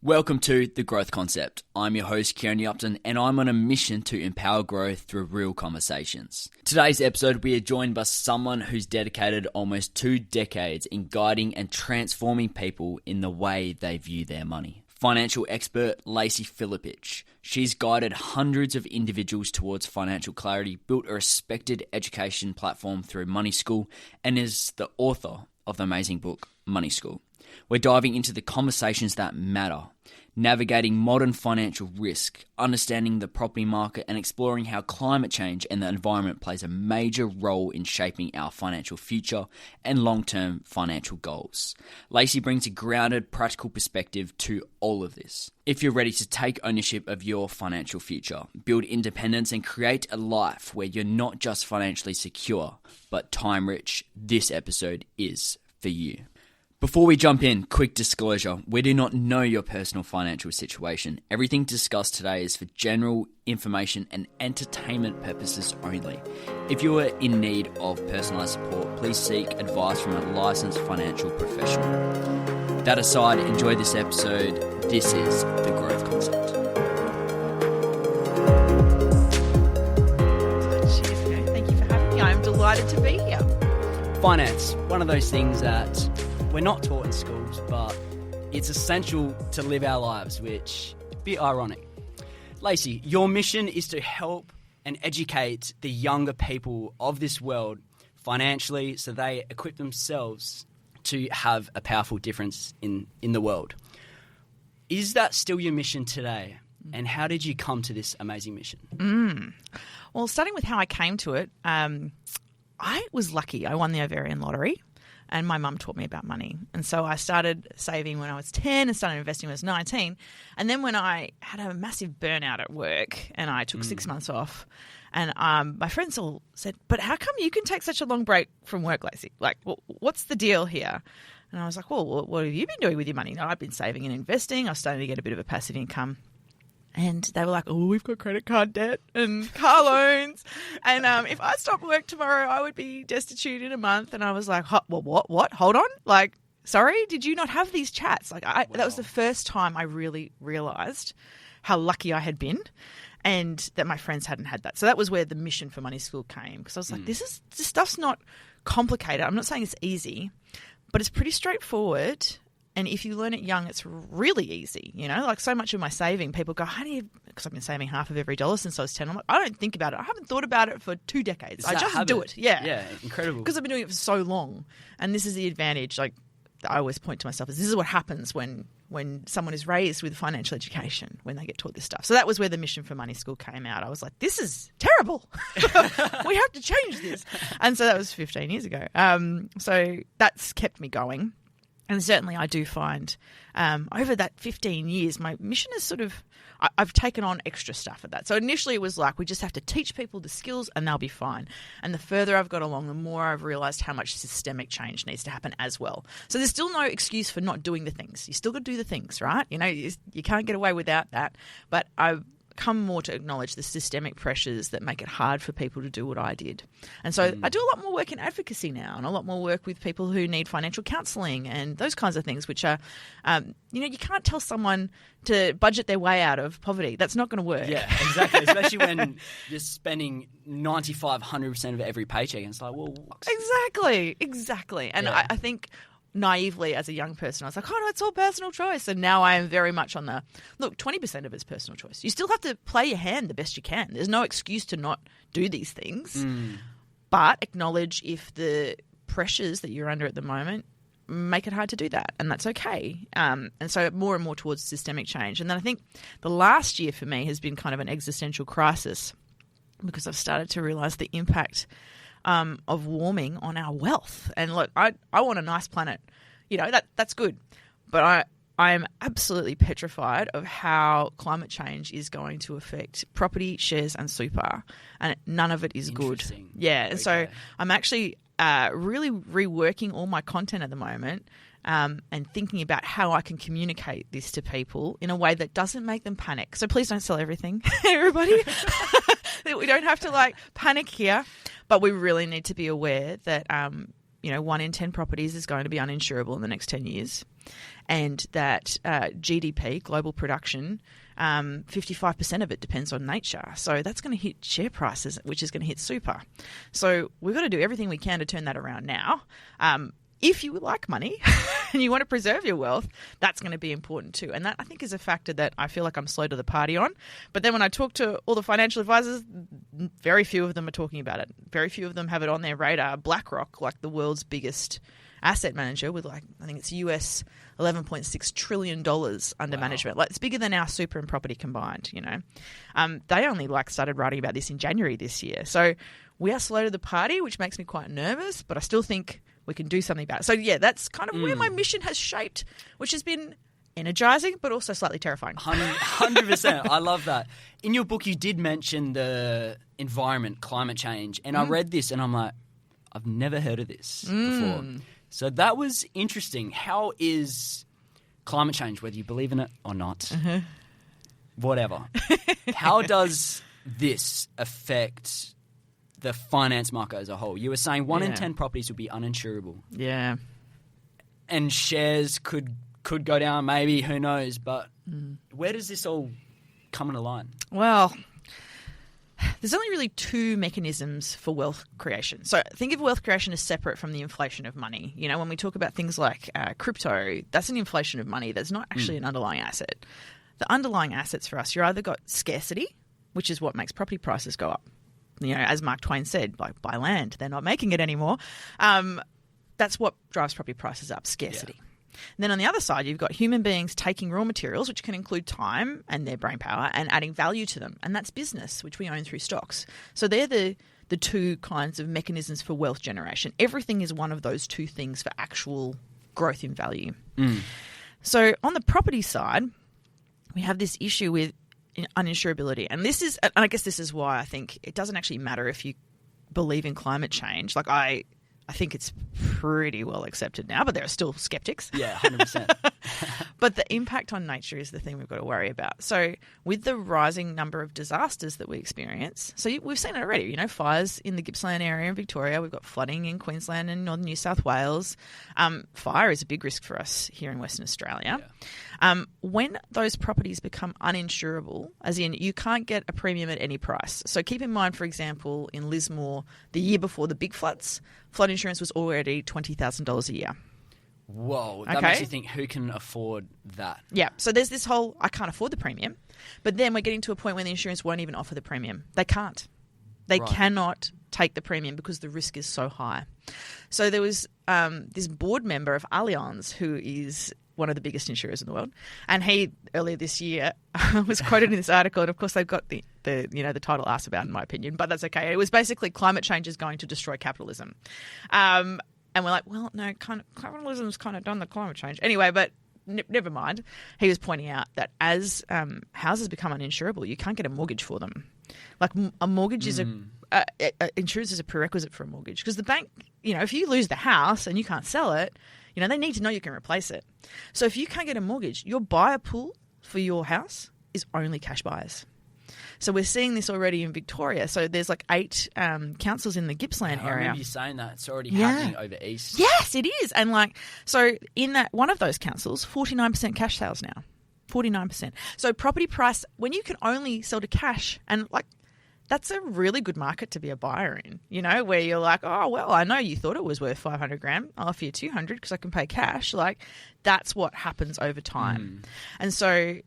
Welcome to The Growth Concept. I'm your host, Kieran Upton, and I'm on a mission to empower growth through real conversations. Today's episode, we are joined by someone who's dedicated almost 2 decades in guiding and transforming people in the way they view their money. Financial expert Lacey Filipich. She's guided hundreds of individuals towards financial clarity, built a respected education platform through Money School, and is the author of the amazing book, Money School. We're diving into the conversations that matter, navigating modern financial risk, understanding the property market, and exploring how climate change and the environment plays a major role in shaping our financial future and long-term financial goals. Lacey brings a grounded, practical perspective to all of this. If you're ready to take ownership of your financial future, build independence, and create a life where you're not just financially secure, but time-rich, this episode is for you. Before we jump in, quick disclosure, we do not know your personal financial situation. Everything discussed today is for general information and entertainment purposes only. If you are in need of personalized support, please seek advice from a licensed financial professional. That aside, enjoy this episode. This is The Growth Concept. Cheers, thank you for having me. I'm delighted to be here. Finance, one of those things that we're not taught in schools, but it's essential to live our lives, which is a bit ironic. Lacey, your mission is to help and educate the younger people of this world financially so they equip themselves to have a powerful difference in the world. Is that still your mission today? And how did you come to this amazing mission? Well, starting with how I came to it, I was lucky. I won the ovarian lottery. And my mum taught me about money. And so I started saving when I was 10 and started investing when I was 19. And then when I had a massive burnout at work and I took 6 months off, and my friends all said, but how come you can take such a long break from work, Lacey? Like, what's the deal here? And I was like, well, what have you been doing with your money? No, I've been saving and investing. I was starting to get a bit of a passive income. And they were like, oh, we've got credit card debt and car loans. And if I stopped work tomorrow, I would be destitute in a month. And I was like, well, what? Hold on. Like, sorry, did you not have these chats? Like, That was the first time I really realised how lucky I had been and that my friends hadn't had that. So that was where the mission for Money School came. Because I was like, this stuff's not complicated. I'm not saying it's easy, but it's pretty straightforward. And if you learn it young, it's really easy, you know, like so much of my saving, people go, how do you, because I've been saving half of every dollar since I was 10. I'm like, I don't think about it. I haven't thought about it for 2 decades. I just do it. Yeah. Yeah. Incredible. Because I've been doing it for so long. And this is the advantage. Like I always point to myself is this is what happens when someone is raised with financial education, when they get taught this stuff. So that was where the mission for Money School came out. I was like, this is terrible. We have to change this. And so that was 15 years ago. So that's kept me going. And certainly I do find over that 15 years, my mission is I've taken on extra stuff at that. So initially it was like, we just have to teach people the skills and they'll be fine. And the further I've got along, the more I've realised how much systemic change needs to happen as well. So there's still no excuse for not doing the things. You still got to do the things, right? You know, you can't get away without that. But I've come more to acknowledge the systemic pressures that make it hard for people to do what I did. And so I do a lot more work in advocacy now and a lot more work with people who need financial counselling and those kinds of things, which are, you can't tell someone to budget their way out of poverty. That's not going to work. Yeah, exactly. Especially when you're spending 95-100% of every paycheck. And it's like, well... Exactly. And I think... naively as a young person, I was like, oh no, it's all personal choice. And now I am very much on the, look, 20% of it's personal choice. You still have to play your hand the best you can. There's no excuse to not do these things, but acknowledge if the pressures that you're under at the moment make it hard to do that. And that's okay. And so more and more towards systemic change. And then I think the last year for me has been kind of an existential crisis because I've started to realise the impact of warming on our wealth. And look, I want a nice planet. You know, that's good. But I am absolutely petrified of how climate change is going to affect property, shares and super. And none of it is good. Yeah. And so I'm actually really reworking all my content at the moment and thinking about how I can communicate this to people in a way that doesn't make them panic. So please don't sell everything, everybody. We don't have to panic here, but we really need to be aware that 1 in 10 properties is going to be uninsurable in the next 10 years. and that GDP, global production, 55% of it depends on nature. So that's going to hit share prices, which is going to hit super. So we've got to do everything we can to turn that around now. If you like money and you want to preserve your wealth, that's going to be important too. And that, I think, is a factor that I feel like I'm slow to the party on. But then when I talk to all the financial advisors, very few of them are talking about it. Very few of them have it on their radar. BlackRock, like the world's biggest asset manager with I think it's US $11.6 trillion under management. Like, it's bigger than our super and property combined, They only started writing about this in January this year. So we are slow to the party, which makes me quite nervous, but I still think we can do something about it. So yeah, that's kind of where my mission has shaped, which has been energizing, but also slightly terrifying. 100%. I love that. In your book, you did mention the environment, climate change, and I read this and I'm like, I've never heard of this before. So that was interesting. How is climate change, whether you believe in it or not, whatever, how does this affect the finance market as a whole? You were saying 1 in 10 properties would be uninsurable. Yeah. And shares could go down, maybe, who knows, but where does this all come into line? Well, there's only really two mechanisms for wealth creation. So think of wealth creation as separate from the inflation of money. When we talk about things like crypto, that's an inflation of money. That's not actually an underlying asset. The underlying assets for us, you're either got scarcity, which is what makes property prices go up. As Mark Twain said, buy land, they're not making it anymore. That's what drives property prices up, scarcity. Yeah. And then on the other side, you've got human beings taking raw materials, which can include time and their brain power, and adding value to them. And that's business, which we own through stocks. So they're the two kinds of mechanisms for wealth generation. Everything is one of those two things for actual growth in value. So on the property side, we have this issue with uninsurability. And I guess this is why I think it doesn't actually matter if you believe in climate change. I think it's pretty well accepted now, but there are still skeptics. Yeah, 100%. But the impact on nature is the thing we've got to worry about. So with the rising number of disasters that we experience, so we've seen it already, fires in the Gippsland area in Victoria. We've got flooding in Queensland and northern New South Wales. Fire is a big risk for us here in Western Australia. Yeah. When those properties become uninsurable, as in you can't get a premium at any price. So keep in mind, for example, in Lismore, the year before the big floods, flood insurance was already $20,000 a year. Whoa, that makes you think, who can afford that? Yeah, so there's this whole, I can't afford the premium, but then we're getting to a point where the insurance won't even offer the premium. They can't. They cannot take the premium because the risk is so high. So there was this board member of Allianz, who is one of the biggest insurers in the world, and he earlier this year was quoted in this article, and of course they've got the title asked about, in my opinion, but that's okay. It was basically climate change is going to destroy capitalism. And we're like, well, no, capitalism's kind of done the climate change. Anyway, but never mind. He was pointing out that as houses become uninsurable, you can't get a mortgage for them. Like a mortgage is insurance is a prerequisite for a mortgage, because the bank, if you lose the house and you can't sell it, they need to know you can replace it. So if you can't get a mortgage, your buyer pool for your house is only cash buyers. So we're seeing this already in Victoria. So there's 8 councils in the Gippsland area. I remember you saying that. It's already happening over east. Yes, it is. And so in that one of those councils, 49% cash sales now. 49%. So property price, when you can only sell to cash, and that's a really good market to be a buyer in, where you're like, oh, well, I know you thought it was worth 500 grand. I'll offer you 200 because I can pay cash. That's what happens over time. And so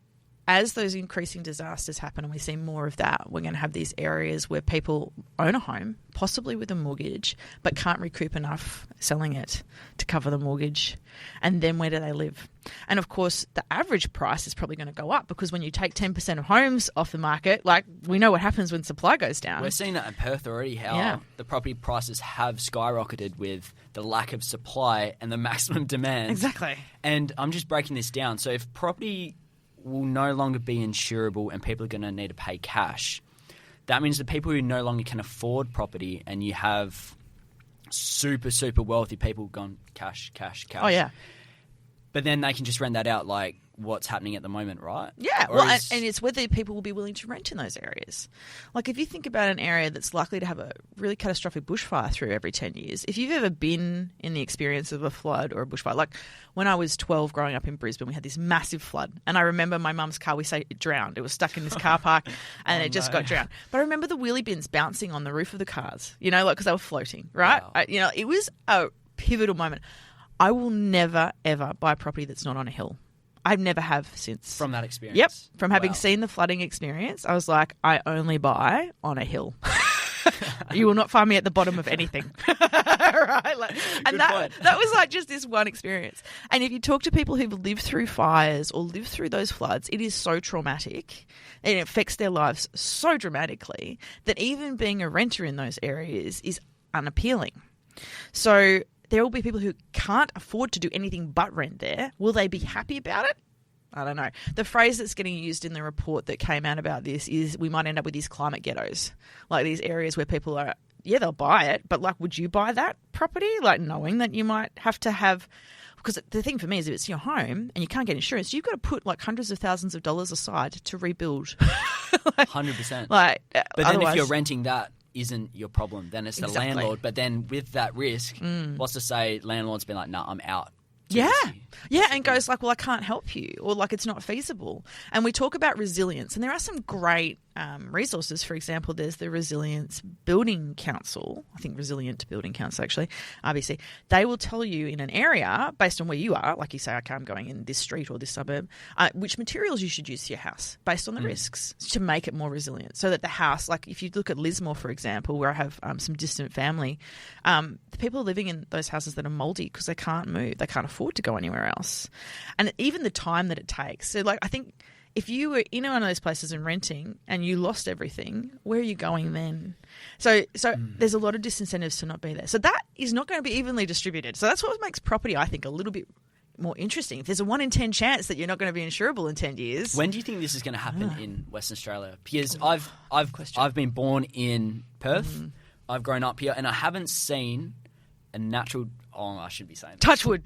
as those increasing disasters happen and we see more of that, we're going to have these areas where people own a home, possibly with a mortgage, but can't recoup enough selling it to cover the mortgage. And then where do they live? And of course, the average price is probably going to go up, because when you take 10% of homes off the market, we know what happens when supply goes down. We're seeing that in Perth already, how the property prices have skyrocketed with the lack of supply and the maximum demand. Exactly. And I'm just breaking this down. So if property will no longer be insurable and people are going to need to pay cash, that means the people who no longer can afford property, and you have super, super wealthy people going cash. Oh, yeah. But then they can just rent that out like what's happening at the moment, right? Yeah, Or well, is- and it's whether people will be willing to rent in those areas. Like if you think about an area that's likely to have a really catastrophic bushfire through every 10 years, if you've ever been in the experience of a flood or a bushfire, like when I was 12 growing up in Brisbane, we had this massive flood. And I remember my mum's car, we say it drowned. It was stuck in this car park and it just got drowned. But I remember the wheelie bins bouncing on the roof of the cars, you know, like because they were floating, right? Wow. It was a pivotal moment. I will never, ever buy property that's not on a hill. I never have since. From that experience? Yep. From having Wow. seen the flooding experience, I was like, I only buy on a hill. You will not find me at the bottom of anything. Right? Like, and Good that point. was like just this one experience. And if you talk to people who've lived through fires or lived through those floods, it is so traumatic and it affects their lives so dramatically that even being a renter in those areas is unappealing. So there will be people who can't afford to do anything but rent there. Will they be happy about it? I don't know. The phrase that's getting used in the report that came out about this is we might end up with these climate ghettos, like these areas where people are, yeah, they'll buy it, but like, would you buy that property? Like knowing that you might have to have, because the thing for me is if it's your home and you can't get insurance, you've got to put like hundreds of thousands of dollars aside to rebuild. 100%. Like, But then otherwise, if you're renting that isn't your problem, then it's the Exactly. landlord. But then with that risk, what's to say landlord's been like, nah, I'm out. Yeah. Seriously. Yeah, and goes like, well, I can't help you, or like it's not feasible. And we talk about resilience, and there are some great resources. For example, there's the Resilience Building Council, I think Resilient Building Council actually, RBC. They will tell you in an area, based on where you are, like you say, okay, I'm going in this street or this suburb, which materials you should use for your house based on the risks to make it more resilient. So that the house, like if you look at Lismore, for example, where I have some distant family, the people living in those houses that are mouldy because they can't move, they can't afford to go anywhere else. And even the time that it takes. So like I think if you were in one of those places and renting and you lost everything, where are you going then? So there's a lot of disincentives to not be there. So that is not going to be evenly distributed. So that's what makes property, I think, a little bit more interesting. If there's a 1 in 10 chance that you're not going to be insurable in 10 years. When do you think this is going to happen in Western Australia? Because I've been born in Perth. I've grown up here and I haven't seen a natural... Oh, I should be saying that. Touch wood.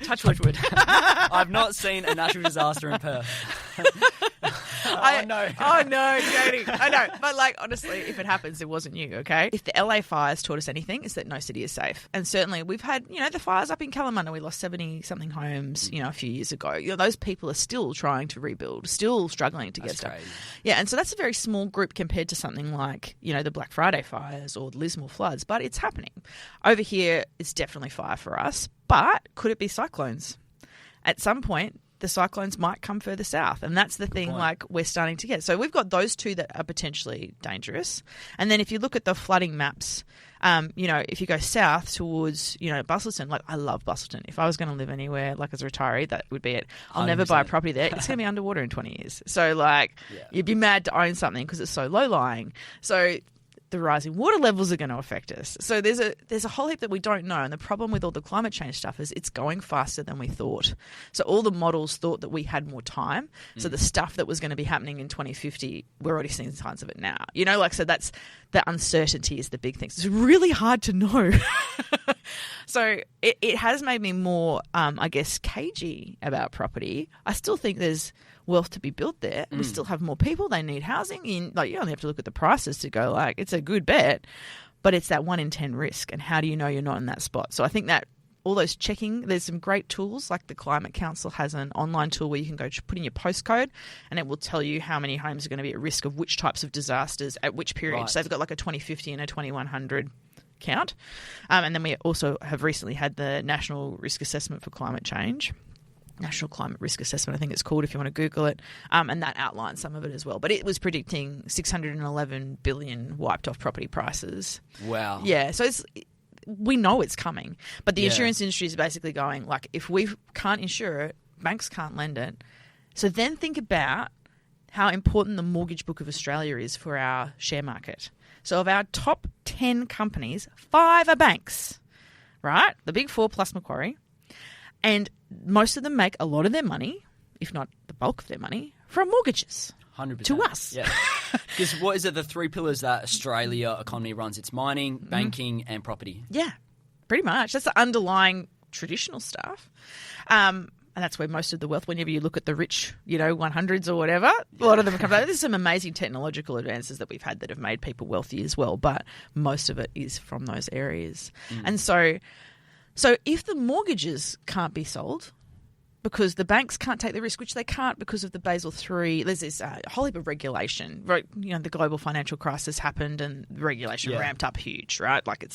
I've not seen a natural disaster in Perth. No. Oh, no, Jody. I know. But, like, honestly, if it happens, it wasn't you, okay? If the LA fires taught us anything, it's that no city is safe. And certainly we've had, the fires up in Kalamunda. We lost 70-something homes, a few years ago. Those people are still trying to rebuild, still struggling to get That's stuff. crazy. Yeah, and so that's a very small group compared to something like, the Black Friday fires or the Lismore floods. But it's happening. Over here, it's definitely fire for us. But could it be cyclones? At some point, the cyclones might come further south. And that's the thing, point. like, we're starting to get. So we've got those two that are potentially dangerous. And then if you look at the flooding maps, if you go south towards, Busselton, like, I love Busselton. If I was going to live anywhere, like, as a retiree, that would be it. I'll never buy a 100%. property there. It's going to be underwater in 20 years. So, like, you'd be mad to own something because it's so low-lying. So the rising water levels are going to affect us. So there's a whole heap that we don't know. And the problem with all the climate change stuff is it's going faster than we thought. So all the models thought that we had more time. So the stuff that was going to be happening in 2050, we're already seeing signs of it now. So that's the uncertainty is the big thing. It's really hard to know. So it has made me more, cagey about property. I still think there's wealth to be built there. We still have more people. They need housing. You only have to look at the prices to go, like, it's a good bet, but it's that 1 in 10 risk. And how do you know you're not in that spot? So I think that all those checking, there's some great tools, like the Climate Council has an online tool where you can go put in your postcode and it will tell you how many homes are going to be at risk of which types of disasters at which period. Right. So they've got like a 2050 and a 2100 count. And then we also have recently had the National Risk Assessment for Climate Change. National Climate Risk Assessment, I think it's called, if you want to Google it. And that outlines some of it as well. But it was predicting 611 billion wiped off property prices. Wow. Yeah, so we know it's coming. But the insurance industry is basically going, like, if we can't insure it, banks can't lend it. So then think about how important the mortgage book of Australia is for our share market. So of our top 10 companies, 5 are banks, right? The big 4 plus Macquarie. And most of them make a lot of their money, if not the bulk of their money, from mortgages. 100%. To us. Yeah. Because what is it, the 3 pillars that Australia economy runs? It's mining, banking and property. Yeah, pretty much. That's the underlying traditional stuff. and that's where most of the wealth, whenever you look at the rich, 100s or whatever, a lot of them come from. There's some amazing technological advances that we've had that have made people wealthy as well, but most of it is from those areas. And so if the mortgages can't be sold, because the banks can't take the risk, which they can't because of the Basel III. There's this whole heap of regulation. Right, the global financial crisis happened and the regulation ramped up huge, right? Like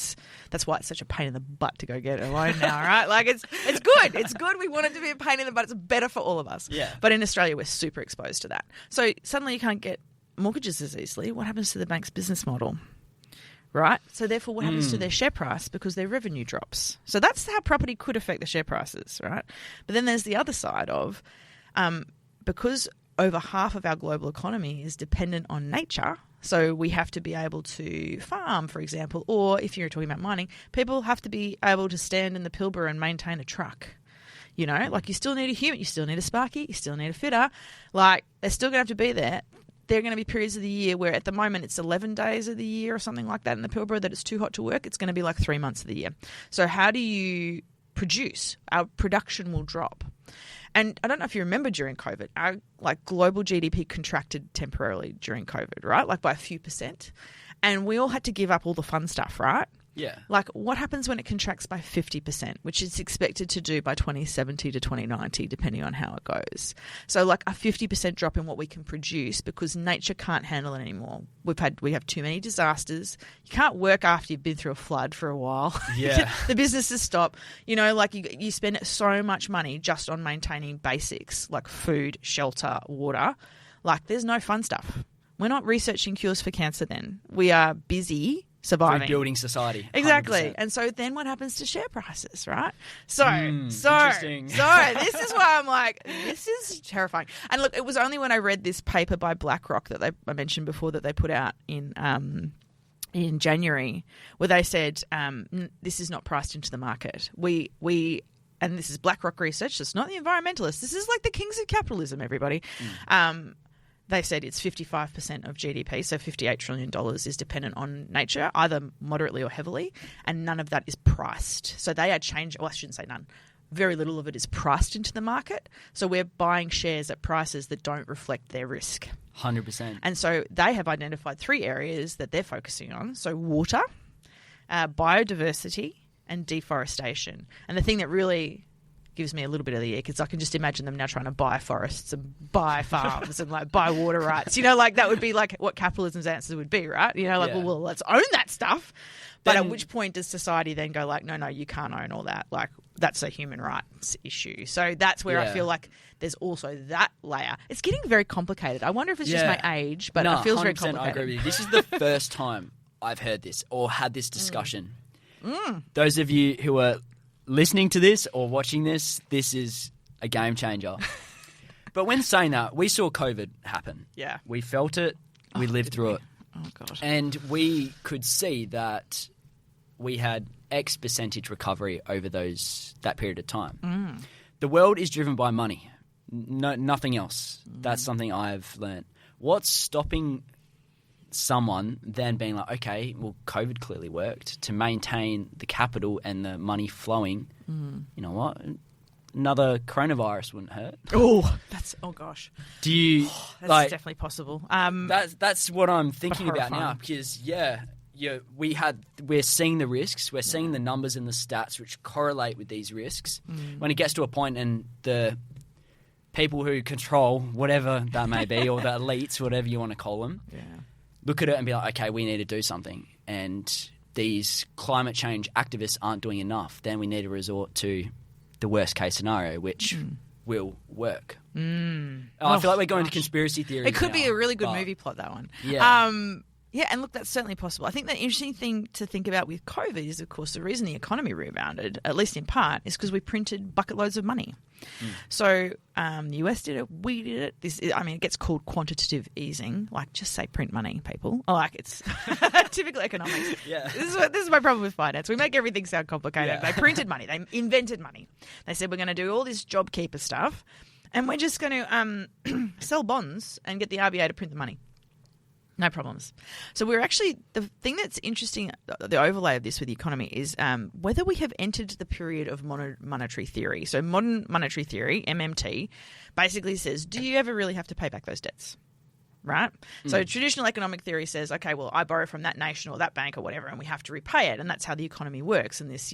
that's why it's such a pain in the butt to go get a loan now, right? Like it's good. It's good. We want it to be a pain in the butt. It's better for all of us. Yeah. But in Australia, we're super exposed to that. So suddenly you can't get mortgages as easily. What happens to the bank's business model? Right? So therefore, what happens to their share price? Because their revenue drops. So that's how property could affect the share prices, right? But then there's the other side of, because over half of our global economy is dependent on nature, so we have to be able to farm, for example, or if you're talking about mining, people have to be able to stand in the Pilbara and maintain a truck. Like you still need a human, you still need a sparky, you still need a fitter. Like they're still going to have to be there. There are going to be periods of the year where at the moment it's 11 days of the year or something like that in the Pilbara that it's too hot to work. It's going to be like 3 months of the year. So how do you produce? Our production will drop. And I don't know if you remember during COVID, our global GDP contracted temporarily during COVID, right? Like by a few percent. And we all had to give up all the fun stuff, right? Yeah. Like what happens when it contracts by 50%, which it's expected to do by 2070 to 2090, depending on how it goes. So like a 50% drop in what we can produce because nature can't handle it anymore. We have too many disasters. You can't work after you've been through a flood for a while. Yeah. The businesses stop. You spend so much money just on maintaining basics like food, shelter, water. Like there's no fun stuff. We're not researching cures for cancer then. We are busy surviving. Rebuilding society. 100%. Exactly. And so then what happens to share prices, right? So interesting. this is why I'm like, this is terrifying. And look, it was only when I read this paper by BlackRock that I mentioned before that they put out in January where they said this is not priced into the market. And this is BlackRock research. So it's not the environmentalists. This is like the kings of capitalism, everybody. They said it's 55% of GDP, so $58 trillion is dependent on nature, either moderately or heavily, and none of that is priced. So they had changed, well, I shouldn't say none. Very little of it is priced into the market. So we're buying shares at prices that don't reflect their risk. 100%. And so they have identified 3 areas that they're focusing on. So water, biodiversity, and deforestation. And the thing that really gives me a little bit of the ick because I can just imagine them now trying to buy forests and buy farms and buy water rights. That would be like what capitalism's answer would be, right? Well, let's own that stuff. But at which point does society then go no, you can't own all that. Like that's a human rights issue. So that's where I feel like there's also that layer. It's getting very complicated. I wonder if it's just my age, but it feels very complicated. I agree with you. This is the first time I've heard this or had this discussion. Those of you who are listening to this or watching this is a game changer. But when saying that, we saw COVID happen. Yeah. We felt it. We lived through it. Oh, God. And we could see that we had X percentage recovery over that period of time. The world is driven by money. No, nothing else. That's something I've learned. What's stopping someone then being like, okay, well, COVID clearly worked to maintain the capital and the money flowing. You know what? Another coronavirus wouldn't hurt. Gosh. Do you? That's definitely possible. That's what I'm thinking about now because we're seeing the risks, we're seeing the numbers and the stats which correlate with these risks. When it gets to a point and the people who control whatever that may be or the elites, whatever you want to call them, look at it and be like, okay, we need to do something. And these climate change activists aren't doing enough. Then we need to resort to the worst case scenario, which will work. I feel like we're going to conspiracy theories. It could be a really good movie plot, that one. Yeah. Yeah, and look, that's certainly possible. I think the interesting thing to think about with COVID is, of course, the reason the economy rebounded, at least in part, is because we printed bucket loads of money. So the US did it, we did it. It gets called quantitative easing. Like, just say print money, people. It's typical economics. Yeah. This is my problem with finance. We make everything sound complicated. Yeah. They printed money. They invented money. They said, we're going to do all this JobKeeper stuff, and we're just going to sell bonds and get the RBA to print the money. No problems. So we're actually, the thing that's interesting, the overlay of this with the economy is whether we have entered the period of modern monetary theory. So modern monetary theory, MMT, basically says, do you ever really have to pay back those debts? Right? So traditional economic theory says, okay, well, I borrow from that nation or that bank or whatever, and we have to repay it. And that's how the economy works. And this,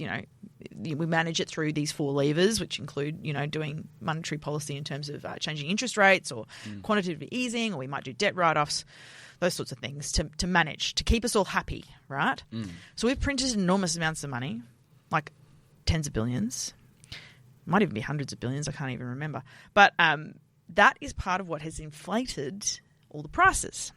we manage it through these 4 levers, which include, doing monetary policy in terms of changing interest rates or quantitative easing, or we might do debt write-offs, those sorts of things to manage, to keep us all happy, right? So we've printed enormous amounts of money, like tens of billions, might even be hundreds of billions, I can't even remember. But that is part of what has inflated all the prices.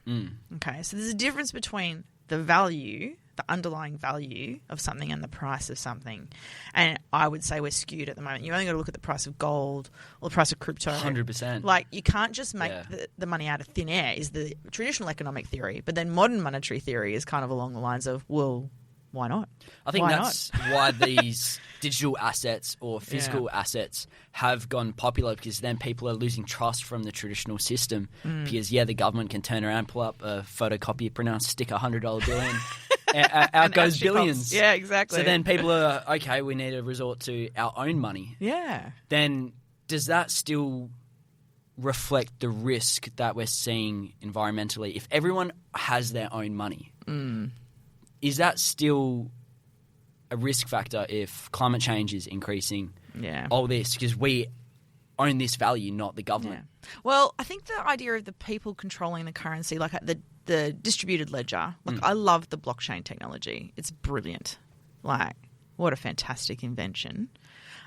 Okay, so there's a difference between the value, the underlying value of something and the price of something. And I would say we're skewed at the moment. You only got to look at the price of gold or the price of crypto. 100%. Like, you can't just make the money out of thin air is the traditional economic theory. But then modern monetary theory is kind of along the lines of, well, why not? I think that's why these digital assets or physical assets have gone popular, because then people are losing trust from the traditional system. Because, the government can turn around, pull up a photocopier printer, stick a $100 bill in, out goes billions. Yeah, exactly. So then people are, okay, we need to resort to our own money. Yeah. Then does that still reflect the risk that we're seeing environmentally? If everyone has their own money, is that still a risk factor if climate change is increasing? Yeah. All this, because we own this value, not the government. Yeah. Well, I think the idea of the people controlling the currency, like the distributed ledger, I love the blockchain technology. It's brilliant. Like, what a fantastic invention.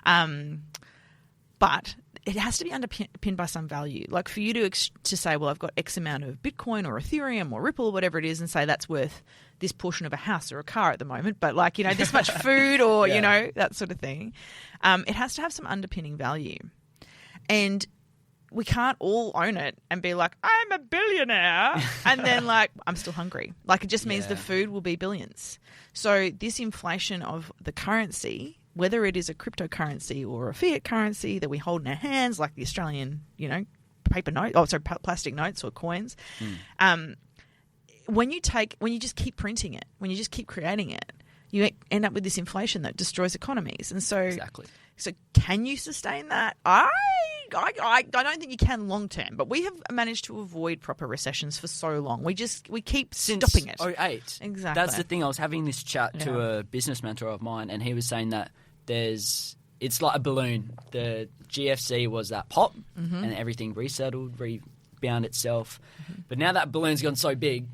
But it has to be underpinned by some value. Like, for you to say, well, I've got X amount of Bitcoin or Ethereum or Ripple or whatever it is, and say that's worth this portion of a house or a car at the moment, but like, this much food or, that sort of thing. It has to have some underpinning value. And we can't all own it and be like, I'm a billionaire, and then like, I'm still hungry. Like, it just means the food will be billions. So this inflation of the currency, whether it is a cryptocurrency or a fiat currency that we hold in our hands, like the Australian, plastic notes or coins, when you just keep printing it, when you just keep creating it, you end up with this inflation that destroys economies. And so, so can you sustain that? I don't think you can long term, but we have managed to avoid proper recessions for so long. We keep stopping it. Since 2008. Exactly. That's the thing. I was having this chat to a business mentor of mine, and he was saying that it's like a balloon. The GFC was that pop, and everything resettled, rebound itself. But now that balloon's gone so big,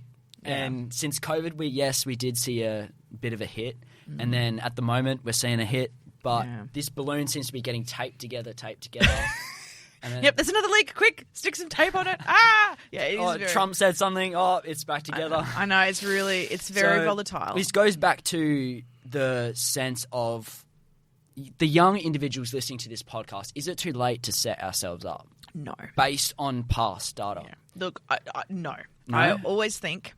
and since COVID, we did see a bit of a hit, and then at the moment we're seeing a hit, but this balloon seems to be getting taped together. And then, there's another leak. Quick, stick some tape on it. Ah! Yeah, it is Trump said something. Oh, it's back together. I know. It's very volatile. This goes back to the sense of the young individuals listening to this podcast. Is it too late to set ourselves up? No. Based on past data? Yeah. Look, no. I always think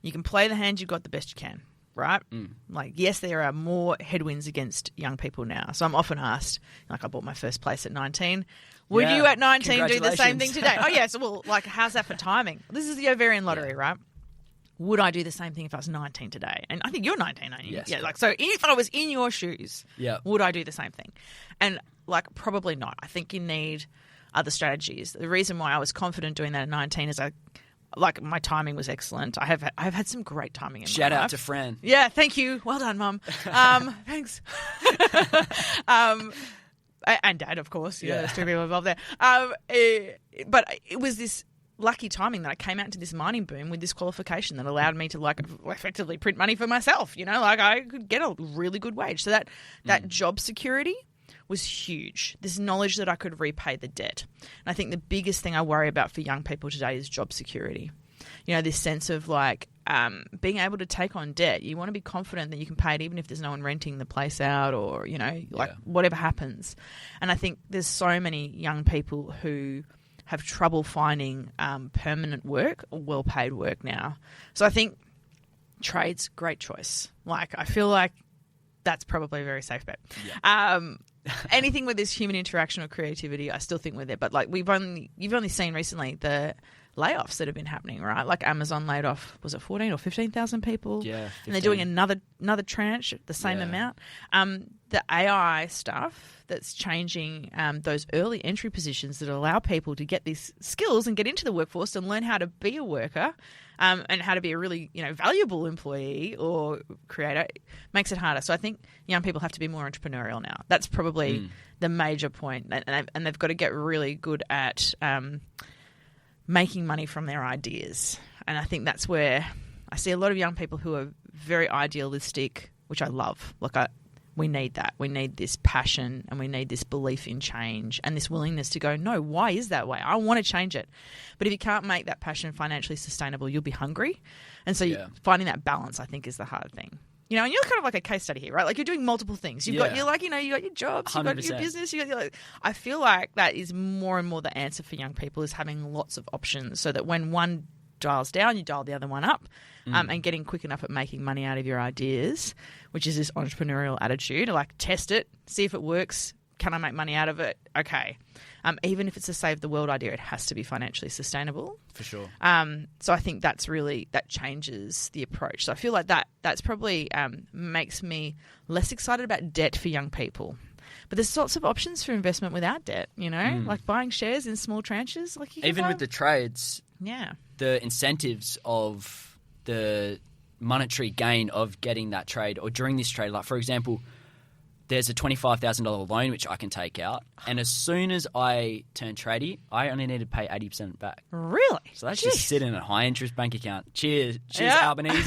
you can play the hand you've got the best you can. Right? Like, yes, there are more headwinds against young people now. So I'm often asked, like, I bought my first place at 19. Would you at 19 do the same thing today? Oh, yeah. So, well, like, how's that for timing? This is the ovarian lottery, right? Would I do the same thing if I was 19 today? And I think you're 19, aren't you? Yes. Yeah. Like, so if I was in your shoes, would I do the same thing? And, like, probably not. I think you need other strategies. The reason why I was confident doing that at 19 is my timing was excellent. I've had some great timing in my life. Shout out to Fran. Yeah, thank you. Well done, Mum. Thanks. And Dad, of course. There's two people involved there. But it was this lucky timing that I came out into this mining boom with this qualification that allowed me to like effectively print money for myself. Like I could get a really good wage. So that job security was huge. This knowledge that I could repay the debt. And I think the biggest thing I worry about for young people today is job security. This sense of like being able to take on debt. You want to be confident that you can pay it even if there's no one renting the place out or, whatever happens. And I think there's so many young people who have trouble finding permanent work or well-paid work now. So I think trade's great choice. Like, I feel like that's probably a very safe bet. Yeah. Anything with this human interaction or creativity, I still think we're there. But like you've only seen recently the layoffs that have been happening, right? Like Amazon laid off, was it 14 or 15,000 people? Yeah, 15. And they're doing another tranche, the same amount. The AI stuff that's changing those early entry positions that allow people to get these skills and get into the workforce and learn how to be a worker and how to be a really valuable employee or creator makes it harder. So I think young people have to be more entrepreneurial now. That's probably the major point, and they've got to get really good at making money from their ideas. And I think that's where I see a lot of young people who are very idealistic, which I love. We need that. We need this passion and we need this belief in change and this willingness to go, no, why is that way? I want to change it. But if you can't make that passion financially sustainable, you'll be hungry. And so finding that balance, I think, is the hard thing. And you're kind of like a case study here, right? Like you're doing multiple things. You got your jobs, you've got your business, I feel like that is more and more the answer for young people, is having lots of options so that when one dials down, you dial the other one up, and getting quick enough at making money out of your ideas, which is this entrepreneurial attitude, like test it, see if it works. Can I make money out of it? Okay. Even if it's a save the world idea, it has to be financially sustainable. For sure. So I think that changes the approach. So I feel like that's probably makes me less excited about debt for young people. But there's lots of options for investment without debt, like buying shares in small tranches. Like even with the trades, the incentives of the monetary gain of getting that trade or during this trade, like for example, there's a $25,000 loan which I can take out, and as soon as I turn tradie, I only need to pay 80% back. Really? So that's just sitting in a high interest bank account. Cheers, Albanese.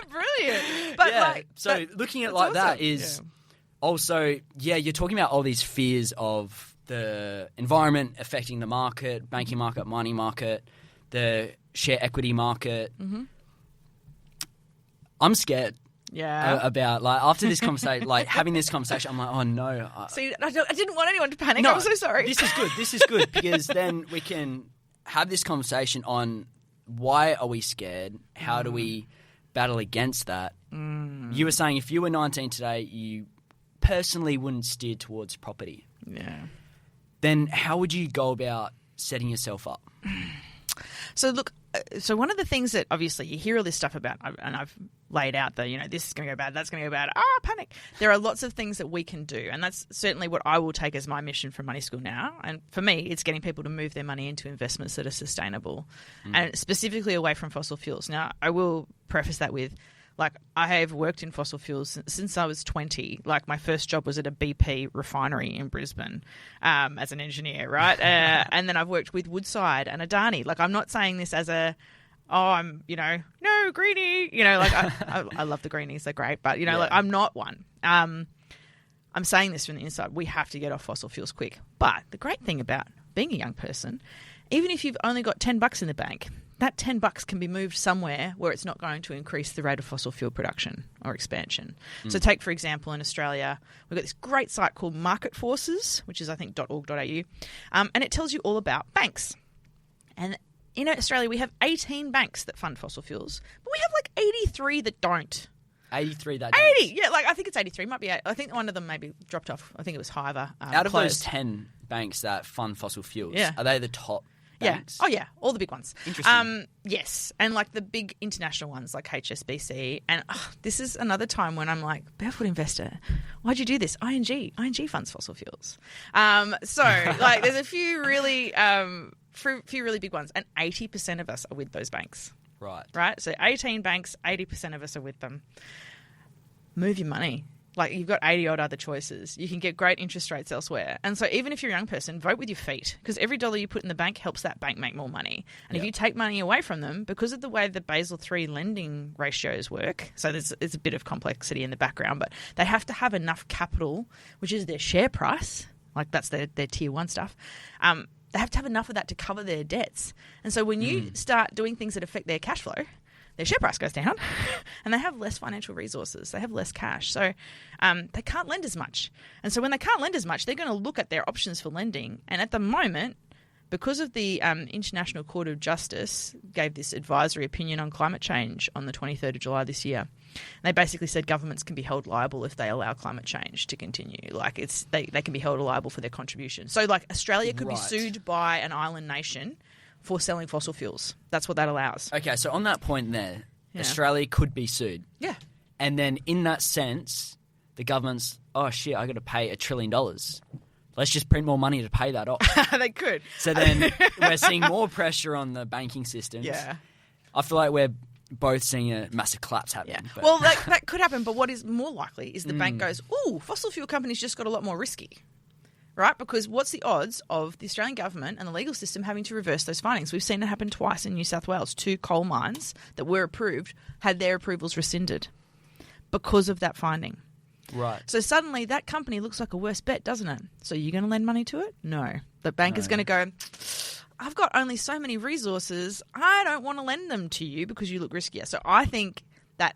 Brilliant. But so looking at it like awesome. That is also, you're talking about all these fears of the environment affecting the market, banking market, money market, the share equity market. Mm-hmm. I'm scared. About after this conversation, having this conversation, I'm like, oh no. See, I didn't want anyone to panic. No, I'm so sorry. This is good because then we can have this conversation on why are we scared? How do we battle against that? You were saying if you were 19 today, you personally wouldn't steer towards property. Yeah. Then how would you go about setting yourself up? So look, one of the things that obviously you hear all this stuff about, and I've laid out that, this is going to go bad, that's going to go bad, panic. There are lots of things that we can do, and that's certainly what I will take as my mission from Money School now. And for me, it's getting people to move their money into investments that are sustainable and specifically away from fossil fuels. Now, I will preface that with, I have worked in fossil fuels since I was 20. My first job was at a BP refinery in Brisbane as an engineer, right? And then I've worked with Woodside and Adani. I'm not saying this as I'm, no, greenie. I love the greenies. They're great. But, I'm not one. I'm saying this from the inside. We have to get off fossil fuels quick. But the great thing about being a young person, even if you've only got $10 in the bank, that $10 can be moved somewhere where it's not going to increase the rate of fossil fuel production or expansion. So take, for example, in Australia, we've got this great site called Market Forces, which is, I think, .org.au, and it tells you all about banks. And in Australia, we have 18 banks that fund fossil fuels, but we have 83 that don't. 83 that don't? 80, yeah, I think it's 83, might be 8. I think one of them maybe dropped off. I think it was Hiver. Out of those 10 banks that fund fossil fuels, are they the top banks? Oh, yeah. All the big ones. Interesting. Yes. And the big international ones like HSBC. And this is another time when I'm like, barefoot investor, why'd you do this? ING funds fossil fuels. So there's a few really big ones. And 80% of us are with those banks. Right? So 18 banks, 80% of us are with them. Move your money. You've got 80-odd other choices. You can get great interest rates elsewhere. And so even if you're a young person, vote with your feet, because every dollar you put in the bank helps that bank make more money. And if you take money away from them, because of the way the Basel III lending ratios work, so there's a bit of complexity in the background, but they have to have enough capital, which is their share price, that's their tier one stuff. They have to have enough of that to cover their debts. And so when you start doing things that affect their cash flow, their share price goes down and they have less financial resources. They have less cash. So they can't lend as much. And so when they can't lend as much, they're going to look at their options for lending. And at the moment, because of the International Court of Justice gave this advisory opinion on climate change on the 23rd of July this year, they basically said governments can be held liable if they allow climate change to continue. They can be held liable for their contribution. So Australia could be sued by an island nation for selling fossil fuels. That's what that allows. Okay, so on that point there, Yeah. Australia could be sued. Yeah. And then in that sense, the government's, oh shit, I got to pay $1 trillion. Let's just print more money to pay that off. They could. So then we're seeing more pressure on the banking systems. Yeah. I feel like we're both seeing a massive collapse happen. Yeah. But- Well, that could happen, but what is more likely is the bank goes, ooh, fossil fuel companies just got a lot more risky. Right? Because what's the odds of the Australian government and the legal system having to reverse those findings? We've seen it happen twice in New South Wales. 2 coal mines that were approved had their approvals rescinded because of that finding. Right. So suddenly that company looks like a worse bet, doesn't it? So you're going to lend money to it? No. The bank is going to go, I've got only so many resources. I don't want to lend them to you because you look riskier. So I think that,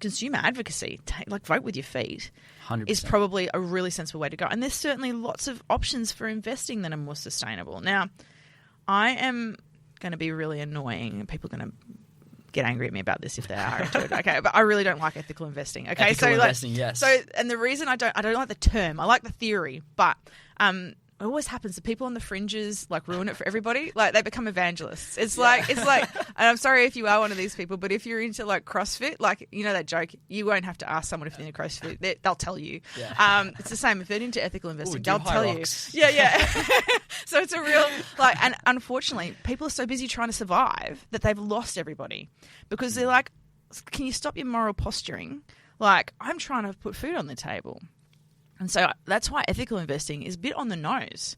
consumer advocacy, vote with your feet, 100%. is probably a really sensible way to go. And there's certainly lots of options for investing that are more sustainable. Now, I am going to be really annoying, and people are going to get angry at me about this if they are into it. Okay, but I really don't like ethical investing. Okay, Ethical investing, yes. So, and the reason I don't like the term. I like the theory, but it always happens. The people on the fringes ruin it for everybody. They become evangelists. It's like, and I'm sorry if you are one of these people, but if you're into CrossFit, that joke, you won't have to ask someone if they're into CrossFit. They'll tell you. Yeah. It's the same if they're into ethical investing. Ooh, They'll tell rocks. you. Yeah. So it's a real and unfortunately, people are so busy trying to survive that they've lost everybody because they're like, can you stop your moral posturing? I'm trying to put food on the table. And so that's why ethical investing is a bit on the nose.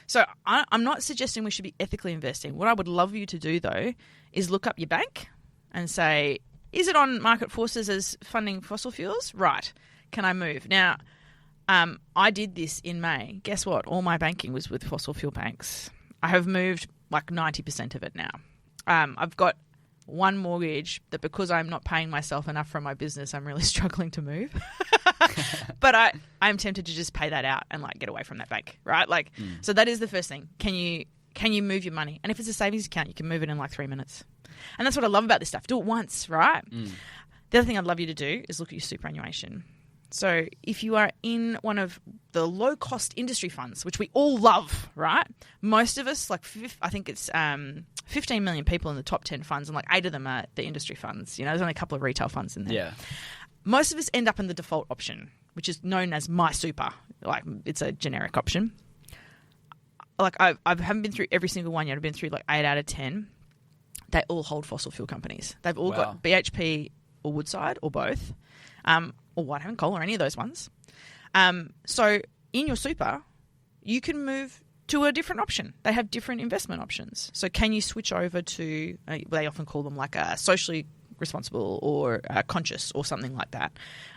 So I'm not suggesting we should be ethically investing. What I would love you to do, though, is look up your bank and say, is it on market forces as funding fossil fuels? Right. Can I move? Now, I did this in May. Guess what? All my banking was with fossil fuel banks. I have moved 90% of it now. I've got one mortgage that because I'm not paying myself enough from my business, I'm really struggling to move. But I'm tempted to just pay that out and get away from that bank, right? So that is the first thing. Can you move your money? And if it's a savings account, you can move it in 3 minutes. And that's what I love about this stuff. Do it once, right? The other thing I'd love you to do is look at your superannuation. So if you are in one of the low-cost industry funds, which we all love, right? Most of us, I think it's 15 million people in the top 10 funds, and 8 of them are the industry funds. There's only a couple of retail funds in there. Yeah. Most of us end up in the default option, which is known as My Super. It's a generic option. I haven't been through every single one yet. I've been through 8 out of 10. They all hold fossil fuel companies. They've all got BHP or Woodside or both, or Whitehaven Coal or any of those ones. So in your super, you can move to a different option. They have different investment options. So can you switch over to, they often call them a socially responsible or conscious or something like that.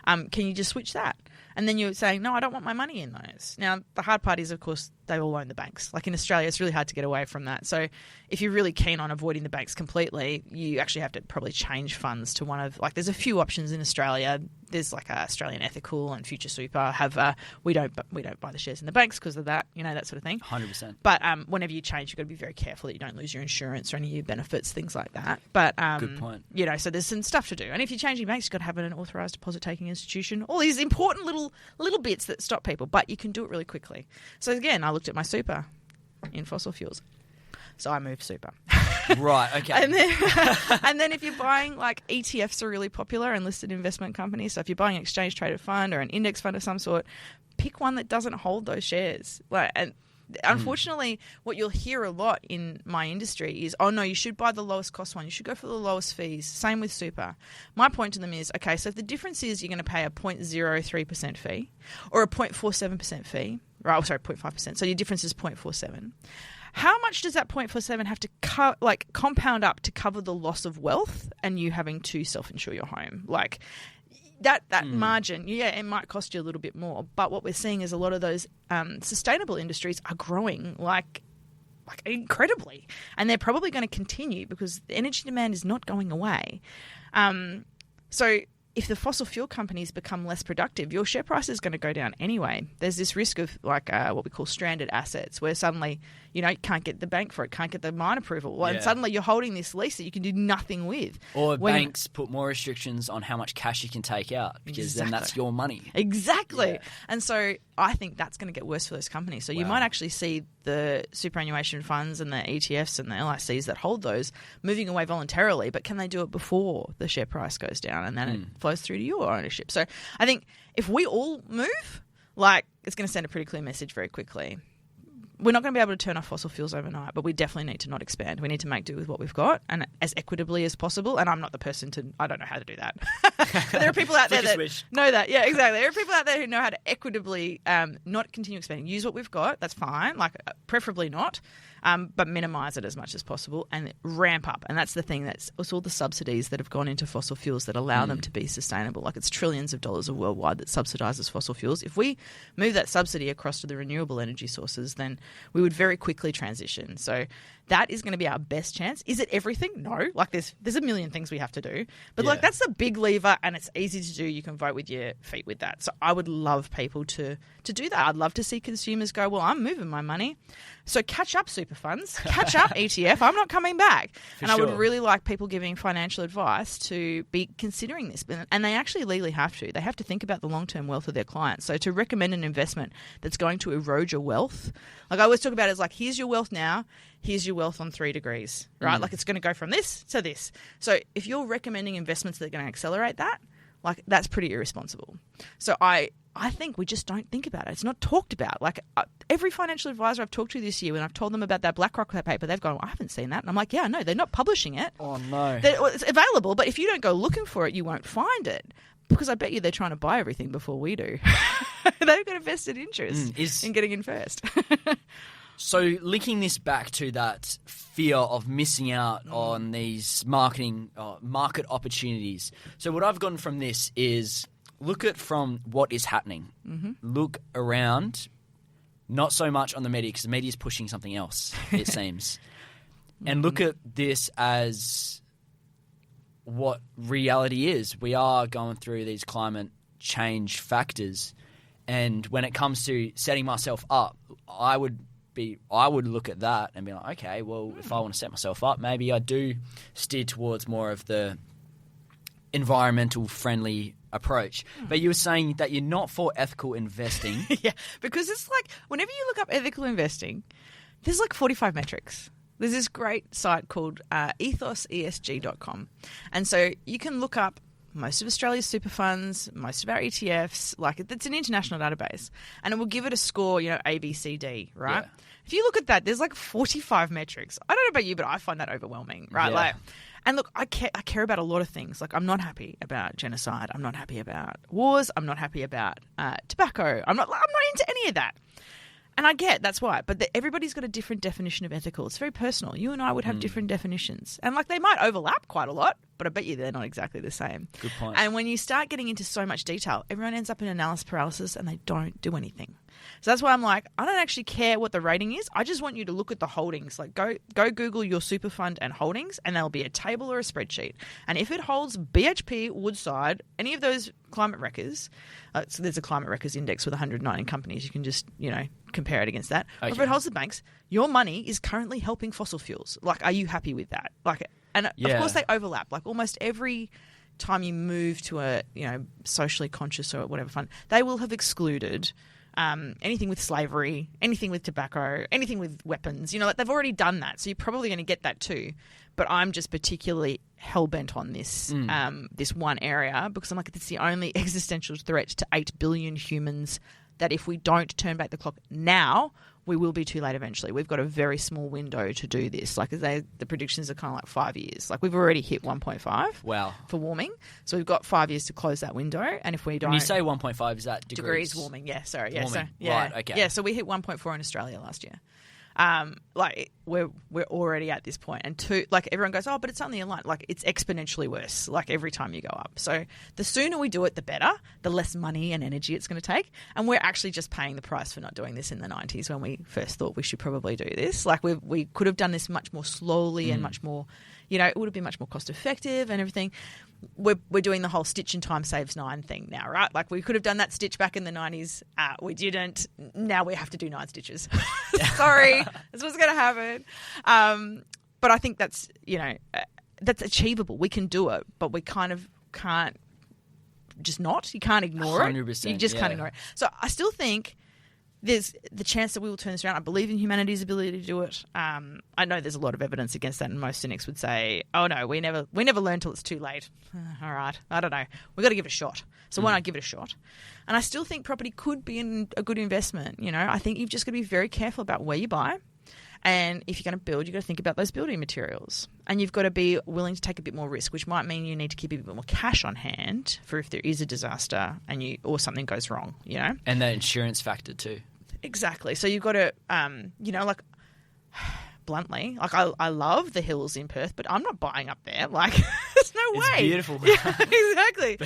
Can you just switch that? And then you're saying, no, I don't want my money in those. Now, the hard part is, of course, they all own the banks. In Australia, it's really hard to get away from that. So if you're really keen on avoiding the banks completely, you actually have to probably change funds to one of, there's a few options in Australia. There's Australian Ethical and Future Super have, we don't buy the shares in the banks because of that, that sort of thing. 100%. But whenever you change, you've got to be very careful that you don't lose your insurance or any of your benefits, things like that. But, good point. So there's some stuff to do. And if you're changing banks, you've got to have an authorised deposit-taking institution. All these important little bits that stop people, but you can do it really quickly. So again, I looked at my super in fossil fuels. So I moved super. Right, okay. And then if you're buying ETFs are really popular and listed investment companies. So if you're buying an exchange traded fund or an index fund of some sort, pick one that doesn't hold those shares. Unfortunately, what you'll hear a lot in my industry is, oh no, you should buy the lowest cost one. You should go for the lowest fees. Same with super. My point to them is, okay, so if the difference is you're going to pay a 0.03% fee or a 0.47% fee, right? 0.5%. So your difference is 0.47. How much does that 0.47 have to compound up to cover the loss of wealth and you having to self-insure your home? That margin, it might cost you a little bit more. But what we're seeing is a lot of those sustainable industries are growing incredibly. And they're probably going to continue because the energy demand is not going away. So if the fossil fuel companies become less productive, your share price is going to go down anyway. There's this risk of what we call stranded assets, where suddenly, you know, can't get the bank for it, can't get the mine approval. Well, and Yeah. suddenly you're holding this lease that you can do nothing with. Or banks put more restrictions on how much cash you can take out because then that's your money. Exactly. Yeah. And so I think that's going to get worse for those companies. So you might actually see the superannuation funds and the ETFs and the LICs that hold those moving away voluntarily, but can they do it before the share price goes down and then it flows through to your ownership? So I think if we all move, like, it's going to send a pretty clear message very quickly. We're not going to be able to turn off fossil fuels overnight, but we definitely need to not expand. We need to make do with what we've got and as equitably as possible. And I'm not the person I don't know how to do that. But there are people out there that know that. Yeah, exactly. There are people out there who know how to equitably not continue expanding. Use what we've got. That's fine. Like, preferably not. But minimise it as much as possible and ramp up. And that's the thing. It's all the subsidies that have gone into fossil fuels that allow them to be sustainable. Like, it's trillions of dollars worldwide that subsidises fossil fuels. If we move that subsidy across to the renewable energy sources, then we would very quickly transition. So that is going to be our best chance. Is it everything? No. Like, there's a million things we have to do. But like, that's a big lever and it's easy to do. You can vote with your feet with that. So I would love people to do that. I'd love to see consumers go, well, I'm moving my money. So catch up, super funds. Catch up, ETF. I'm not coming back. I would really like people giving financial advice to be considering this. And they actually legally have to. They have to think about the long-term wealth of their clients. So to recommend an investment that's going to erode your wealth, like I always talk about it as like, here's your wealth now, here's your wealth on 3 degrees, right? Like, it's going to go from this to this. So if you're recommending investments that are going to accelerate that, like, that's pretty irresponsible. So I think we just don't think about it. It's not talked about. Like, every financial advisor I've talked to this year, when I've told them about that BlackRock paper, they've gone, well, I haven't seen that. And I'm like, yeah, no, they're not publishing it. Oh, no. It's available, but if you don't go looking for it, you won't find it. Because I bet you they're trying to buy everything before we do. They've got a vested interest in getting in first. So linking this back to that fear of missing out on these market opportunities. So what I've gotten from this is look at from what is happening. Look around, not so much on the media because the media is pushing something else, it seems. And look at this as what reality is. We are going through these climate change factors. And when it comes to setting myself up, I would look at that and be like, okay, well, if I want to set myself up, maybe I do steer towards more of the environmental friendly approach. But you were saying that you're not for ethical investing. Yeah, because it's like, whenever you look up ethical investing, there's like 45 metrics. There's this great site called ethosesg.com. And so you can look up most of Australia's super funds, most of our ETFs, like, it's an international database, and it will give it a score, you know, A, B, C, D, right? Yeah. If you look at that, there's like 45 metrics. I don't know about you, but I find that overwhelming, right? Yeah. Like, and look, I care about a lot of things. Like, I'm not happy about genocide. I'm not happy about wars. I'm not happy about tobacco. I'm not into any of that. And I get that's why, but everybody's got a different definition of ethical. It's very personal. You and I would have different definitions, and like, they might overlap quite a lot, but I bet you they're not exactly the same. Good point. And when you start getting into so much detail, everyone ends up in analysis paralysis and they don't do anything. So that's why I'm like, I don't actually care what the rating is. I just want you to look at the holdings. Like, go Google your super fund and holdings, and there'll be a table or a spreadsheet. And if it holds BHP, Woodside, any of those climate wreckers, so there's a climate wreckers index with 190 companies. You can just, you know, compare it against that. Okay. Or if it holds the banks, your money is currently helping fossil fuels. Like, are you happy with that? Like, and of course they overlap. Like, almost every time you move to a, you know, socially conscious or whatever fund, they will have excluded anything with slavery, anything with tobacco, anything with weapons. You know, like, they've already done that, so you're probably going to get that too. But I'm just particularly hell-bent on this this one area, because I'm like, it's the only existential threat to 8 billion humans that if we don't turn back the clock now, we will be too late eventually. We've got a very small window to do this. Like, the predictions are kind of like 5 years. Like, we've already hit 1.5 for warming. So we've got 5 years to close that window. And if we don't... When you say 1.5, is that degrees? Degrees warming, yeah. Sorry. Yeah, warming. So, yeah. Right, okay. Yeah, so we hit 1.4 in Australia last year. Like, we're already at this point. And two, like everyone goes, oh, but it's only a line. Like it's exponentially worse. Like every time you go up. So the sooner we do it, the better. The less money and energy it's going to take. And we're actually just paying the price for not doing this in the 90s when we first thought we should probably do this. Like we could have done this much more slowly and much more, it would have been much more cost effective and everything. We're doing the whole stitch in time saves 9 thing now, right? Like we could have done that stitch back in the 90s. We didn't. Now we have to do 9 stitches. Sorry, that's what's going to happen. But I think that's that's achievable. We can do it, but we kind of can't just not. You can't ignore 100%, it. You just can't ignore it. So I still think there's the chance that we will turn this around. I believe in humanity's ability to do it. I know there's a lot of evidence against that, and most cynics would say, "Oh no, we never learn till it's too late." All right, I don't know. We've got to give it a shot. So why not give it a shot? And I still think property could be a good investment. I think you've just got to be very careful about where you buy. And if you're going to build, you've got to think about those building materials. And you've got to be willing to take a bit more risk, which might mean you need to keep a bit more cash on hand for if there is a disaster or something goes wrong, And that insurance factor too. Exactly. So you've got to, like, bluntly, like I love the hills in Perth, but I'm not buying up there. Like, there's no way. It's beautiful. Yeah, exactly.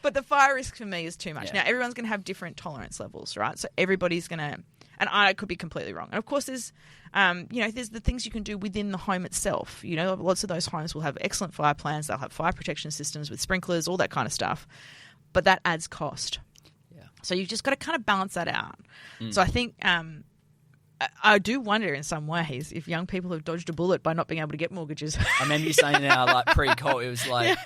But the fire risk for me is too much. Yeah. Now, everyone's going to have different tolerance levels, right? So everybody's going to... And I could be completely wrong. And of course, there's the things you can do within the home itself. Lots of those homes will have excellent fire plans. They'll have fire protection systems with sprinklers, all that kind of stuff. But that adds cost. Yeah. So you've just got to kind of balance that out. So I think I do wonder in some ways if young people have dodged a bullet by not being able to get mortgages. I remember you saying in our pre-call, it was like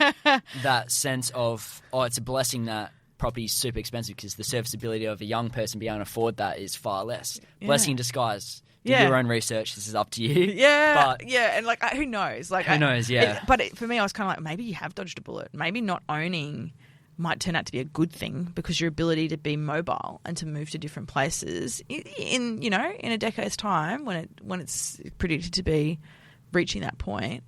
that sense of, it's a blessing that property is super expensive because the serviceability of a young person being able to afford that is far less. Yeah. Blessing in disguise. Do Yeah. your own research. This is up to you. Yeah, But and like who knows? Like who knows? Yeah. For me, I was kind of like, maybe you have dodged a bullet. Maybe not owning might turn out to be a good thing because your ability to be mobile and to move to different places in a decade's time when it's predicted to be reaching that point.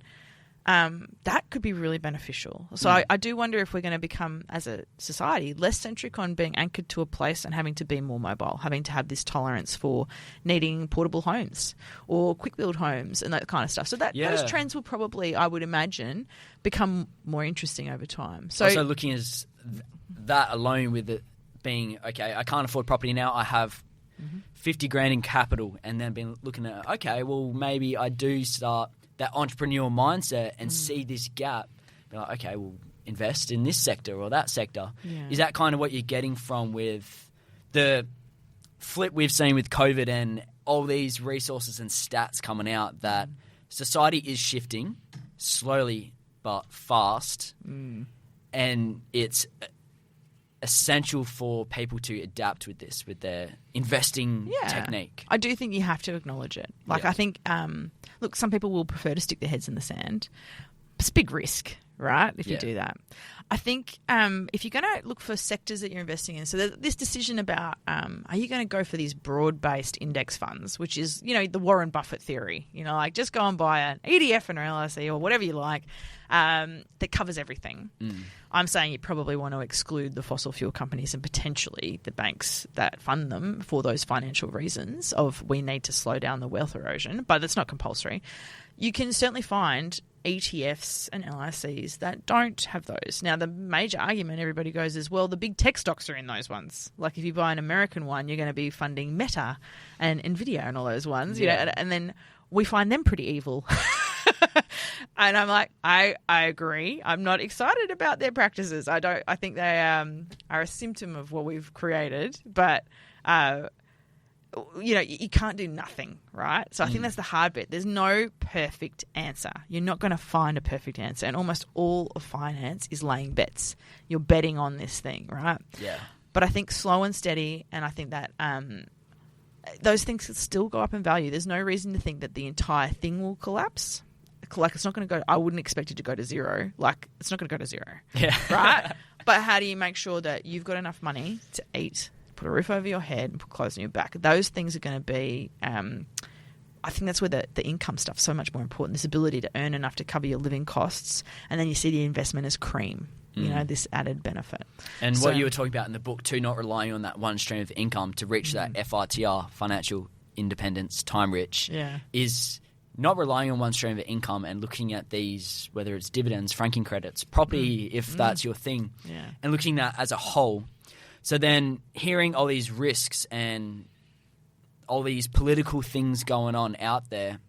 That could be really beneficial. So I do wonder if we're going to become, as a society, less centric on being anchored to a place and having to be more mobile, having to have this tolerance for needing portable homes or quick build homes and that kind of stuff. So those trends will probably, I would imagine, become more interesting over time. So also looking as that alone with it being, okay, I can't afford property now. I have 50 grand in capital, and then been looking at, okay, well, maybe I do start that entrepreneurial mindset and see this gap. Be like, okay, we'll invest in this sector or that sector. Yeah. Is that kind of what you're getting from with the flip we've seen with COVID and all these resources and stats coming out that society is shifting slowly but fast, and it's essential for people to adapt with this, with their investing technique. I do think you have to acknowledge it. Like, I think, look, some people will prefer to stick their heads in the sand. It's a big risk, right, if you do that. I think if you're going to look for sectors that you're investing in, so there's this decision about are you going to go for these broad-based index funds, which is, the Warren Buffett theory, like just go and buy an ETF and an LIC or whatever you like that covers everything. I'm saying you probably want to exclude the fossil fuel companies and potentially the banks that fund them for those financial reasons of we need to slow down the wealth erosion, but it's not compulsory. You can certainly find ETFs and LICs that don't have those. Now, the major argument everybody goes is, well, the big tech stocks are in those ones. Like if you buy an American one, you're going to be funding Meta and Nvidia and all those ones, and then we find them pretty evil. And I'm like, I agree. I'm not excited about their practices. I think they are a symptom of what we've created, but you can't do nothing, right? So I think that's the hard bit. There's no perfect answer. You're not going to find a perfect answer. And almost all of finance is laying bets. You're betting on this thing, right? Yeah. But I think slow and steady, and I think that those things can still go up in value. There's no reason to think that the entire thing will collapse. Like, it's not going to go, I wouldn't expect it to go to zero. Like, it's not going to go to zero. Yeah. Right? But how do you make sure that you've got enough money to eat, put a roof over your head, and put clothes on your back? Those things are going to be, I think that's where the income stuff's so much more important, this ability to earn enough to cover your living costs. And then you see the investment as cream, this added benefit. And what you were talking about in the book too, not relying on that one stream of income to reach that FITR, financial independence, time rich, is not relying on one stream of income and looking at these, whether it's dividends, franking credits, property, if that's your thing, and looking at that as a whole. So then hearing all these risks and all these political things going on out there,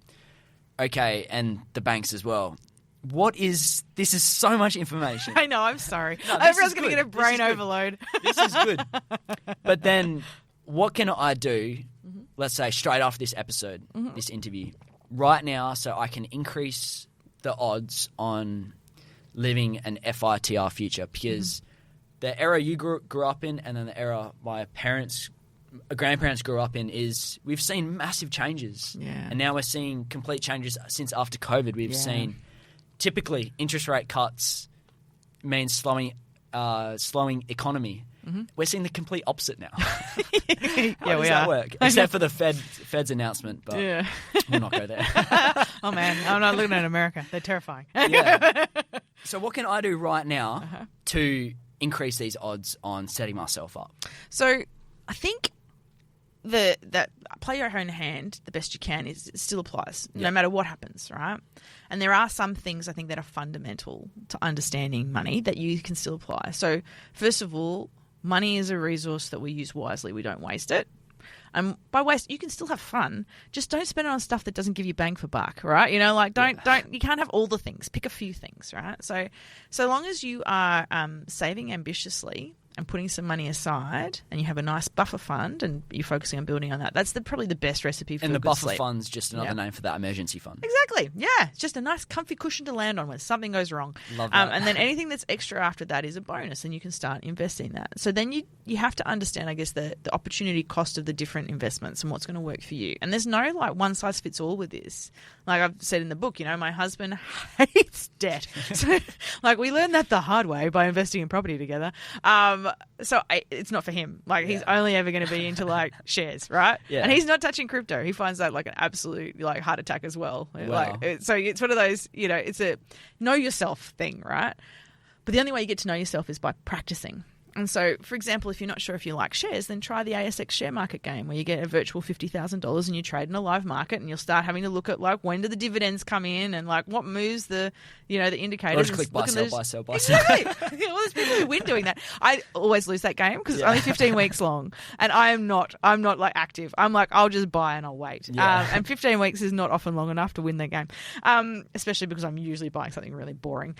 okay, and the banks as well. This is so much information. I know, I'm sorry. No, Everyone's going to get a brain overload. This is good. But then what can I do, let's say straight after this episode, this interview, right now, so I can increase the odds on living an FITR future? Because the era you grew up in and then the era my grandparents grew up in is we've seen massive changes. Yeah. And now we're seeing complete changes since after COVID. We've seen typically interest rate cuts means slowing economy. We're seeing the complete opposite now. How does that work? Except for the Fed's announcement, but we'll not go there. Oh man, I'm not looking at America. They're terrifying. So what can I do right now to increase these odds on setting myself up? So I think that play your own hand the best you can it still applies no matter what happens, right? And there are some things I think that are fundamental to understanding money that you can still apply. So first of all, money is a resource that we use wisely. We don't waste it. And by waste, you can still have fun. Just don't spend it on stuff that doesn't give you bang for buck, right? You know, like don't you can't have all the things. Pick a few things, right? So long as you are saving ambitiously and putting some money aside and you have a nice buffer fund and you're focusing on building on that, that's probably the best recipe for and a the good buffer sleep. fund's just another name for that emergency fund. Exactly. Yeah. It's just a nice comfy cushion to land on when something goes wrong. Love that. And then anything that's extra after that is a bonus and you can start investing that. So then you have to understand, I guess, the opportunity cost of the different investments and what's going to work for you. And there's no like one size fits all with this. Like I've said in the book, you know, my husband hates debt. So like we learned that the hard way by investing in property together. It's not for him. Like he's only ever going to be into like shares, right? Yeah. And he's not touching crypto. He finds that like an absolute like heart attack as well. Wow. So it's one of those, you know, it's a know yourself thing, right? But the only way you get to know yourself is by practicing. And so, for example, if you're not sure if you like shares, then try the ASX share market game where you get a virtual $50,000 and you trade in a live market and you'll start having to look at like when do the dividends come in and like what moves the indicators. Or just click buy, sell, buy, sell, buy, sell. Exactly. Well, there's people who win doing that. I always lose that game because it's only 15 weeks long and I'm not like active. I'm like, I'll just buy and I'll wait. Yeah. And 15 weeks is not often long enough to win that game, especially because I'm usually buying something really boring.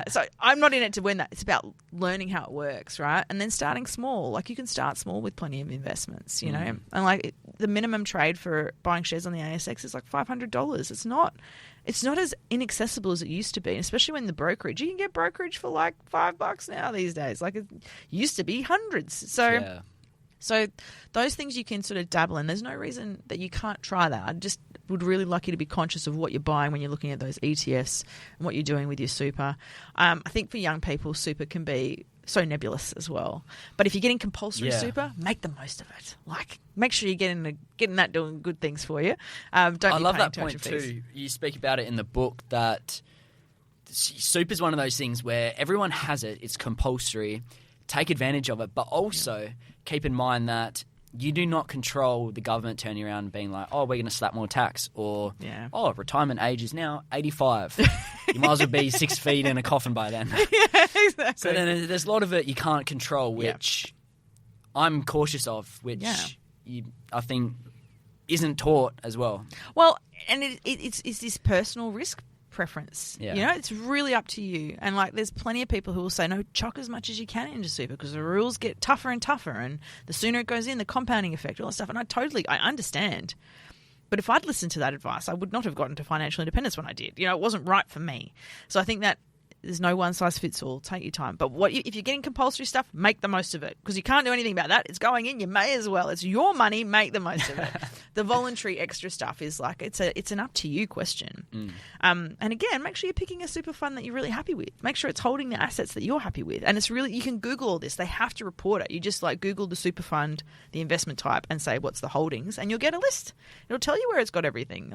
So I'm not in it to win that. It's about learning how it works, right? And then starting small. Like you can start small with plenty of investments, you know. And like the minimum trade for buying shares on the ASX is like $500. It's not as inaccessible as it used to be, especially when the brokerage. You can get brokerage for like $5 now these days. Like it used to be hundreds. So those things you can sort of dabble in. There's no reason that you can't try that. I just would really like you to be conscious of what you're buying when you're looking at those ETFs and what you're doing with your super. I think for young people, super can be so nebulous as well. But if you're getting compulsory super, make the most of it. Like, make sure you're getting that doing good things for you. I love that point too. You speak about it in the book that super is one of those things where everyone has it. It's compulsory. Take advantage of it. But also keep in mind that you do not control the government turning around and being like, oh, we're going to slap more tax, or, oh, retirement age is now 85. You might as well be 6 feet in a coffin by then. Yeah, exactly. So then there's a lot of it you can't control, which I'm cautious of, which I think isn't taught as well. Well, and it's this personal risk preference. Yeah. You know, it's really up to you. And like there's plenty of people who will say, no, chock as much as you can into super because the rules get tougher and tougher and the sooner it goes in, the compounding effect, all that stuff. And I understand. But if I'd listened to that advice, I would not have gotten to financial independence when I did. You know, it wasn't right for me. So I think that there's no one size fits all. Take your time. But if you're getting compulsory stuff, make the most of it because you can't do anything about that. It's going in. You may as well. It's your money. Make the most of it. The voluntary extra stuff is like it's an up to you question. And again, make sure you're picking a super fund that you're really happy with. Make sure it's holding the assets that you're happy with. And it's really you can Google all this. They have to report it. You just like Google the super fund, the investment type, and say what's the holdings, and you'll get a list. It'll tell you where it's got everything.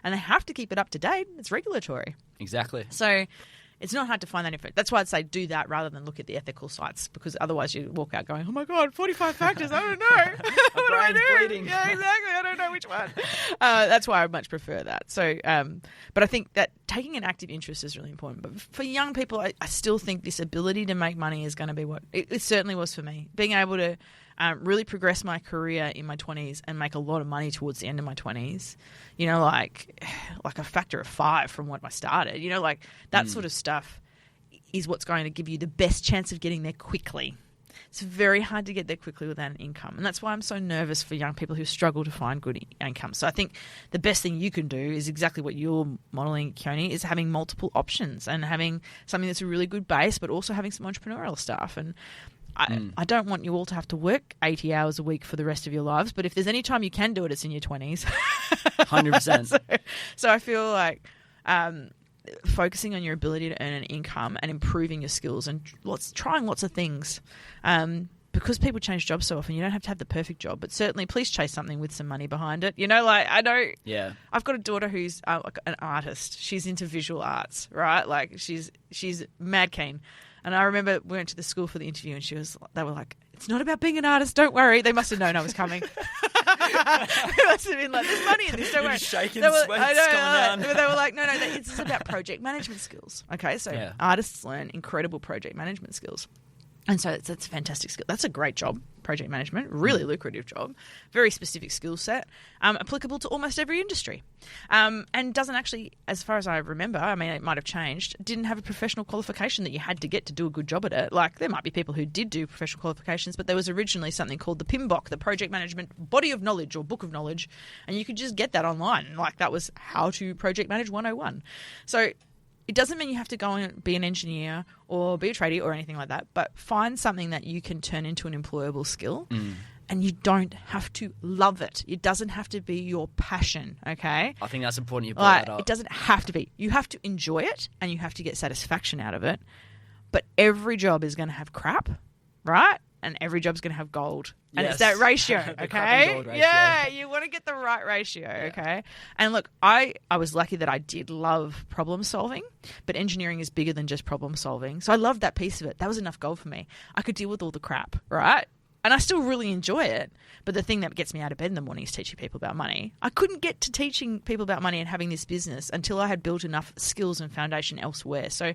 And they have to keep it up to date. It's regulatory. Exactly. So. it's not hard to find that info. That's why I'd say do that rather than look at the ethical sites, because otherwise you walk out going, oh my God, 45 factors, I don't know. What do I do? Bleeding. Yeah, exactly. I don't know which one. That's why I much prefer that. So, but I think that taking an active interest is really important. But for young people, I still think this ability to make money is going to be what it certainly was for me. Being able to really progress my career in my 20s and make a lot of money towards the end of my 20s, you know, like a factor of 5 from when I started, you know, like that sort of stuff is what's going to give you the best chance of getting there quickly. It's very hard to get there quickly without an income. And that's why I'm so nervous for young people who struggle to find good income. So I think the best thing you can do is exactly what you're modelling, Keone, is having multiple options and having something that's a really good base, but also having some entrepreneurial stuff. And I don't want you all to have to work 80 hours a week for the rest of your lives, but if there's any time you can do it, it's in your 20s. 100%. So I feel like focusing on your ability to earn an income and improving your skills and trying lots of things. Because people change jobs so often, you don't have to have the perfect job, but certainly please chase something with some money behind it. You know, like I know I've got a daughter who's like an artist. She's into visual arts, right? Like she's mad keen. And I remember we went to the school for the interview and they were like, it's not about being an artist, don't worry. They must have known I was coming. They must have been like, there's money in this, don't worry. Shaking, sweats going down. They were like, no, this is about project management skills. Okay, so artists learn incredible project management skills. And so that's a fantastic skill. That's a great job, project management, really lucrative job, very specific skill set, applicable to almost every industry. And doesn't actually, as far as I remember, I mean, it might have changed, didn't have a professional qualification that you had to get to do a good job at it. Like there might be people who did do professional qualifications, but there was originally something called the PMBOK, the Project Management Body of Knowledge or Book of Knowledge, and you could just get that online. Like that was how to project manage 101. So it doesn't mean you have to go and be an engineer or be a tradie or anything like that, but find something that you can turn into an employable skill. And you don't have to love it. It doesn't have to be your passion, okay? I think that's important you brought that up. It doesn't have to be. You have to enjoy it and you have to get satisfaction out of it. But every job is going to have crap, right? And every job's going to have gold. And it's that ratio, okay? Ratio. Yeah, you want to get the right ratio, okay? And look, I was lucky that I did love problem solving, but engineering is bigger than just problem solving. So I loved that piece of it. That was enough gold for me. I could deal with all the crap, right? And I still really enjoy it. But the thing that gets me out of bed in the morning is teaching people about money. I couldn't get to teaching people about money and having this business until I had built enough skills and foundation elsewhere. So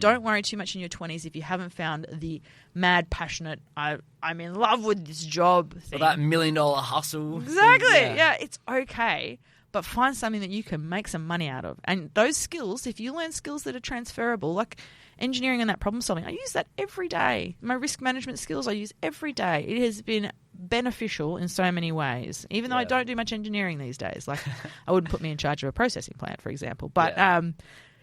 don't worry too much in your 20s if you haven't found the mad, passionate, I'm in love with this job thing. Or that $1 million hustle. Exactly. Yeah, it's okay. But find something that you can make some money out of. And those skills, if you learn skills that are transferable, like engineering and that problem solving, I use that every day. My risk management skills I use every day. It has been beneficial in so many ways, even though I don't do much engineering these days. Like I wouldn't put me in charge of a processing plant, for example. But,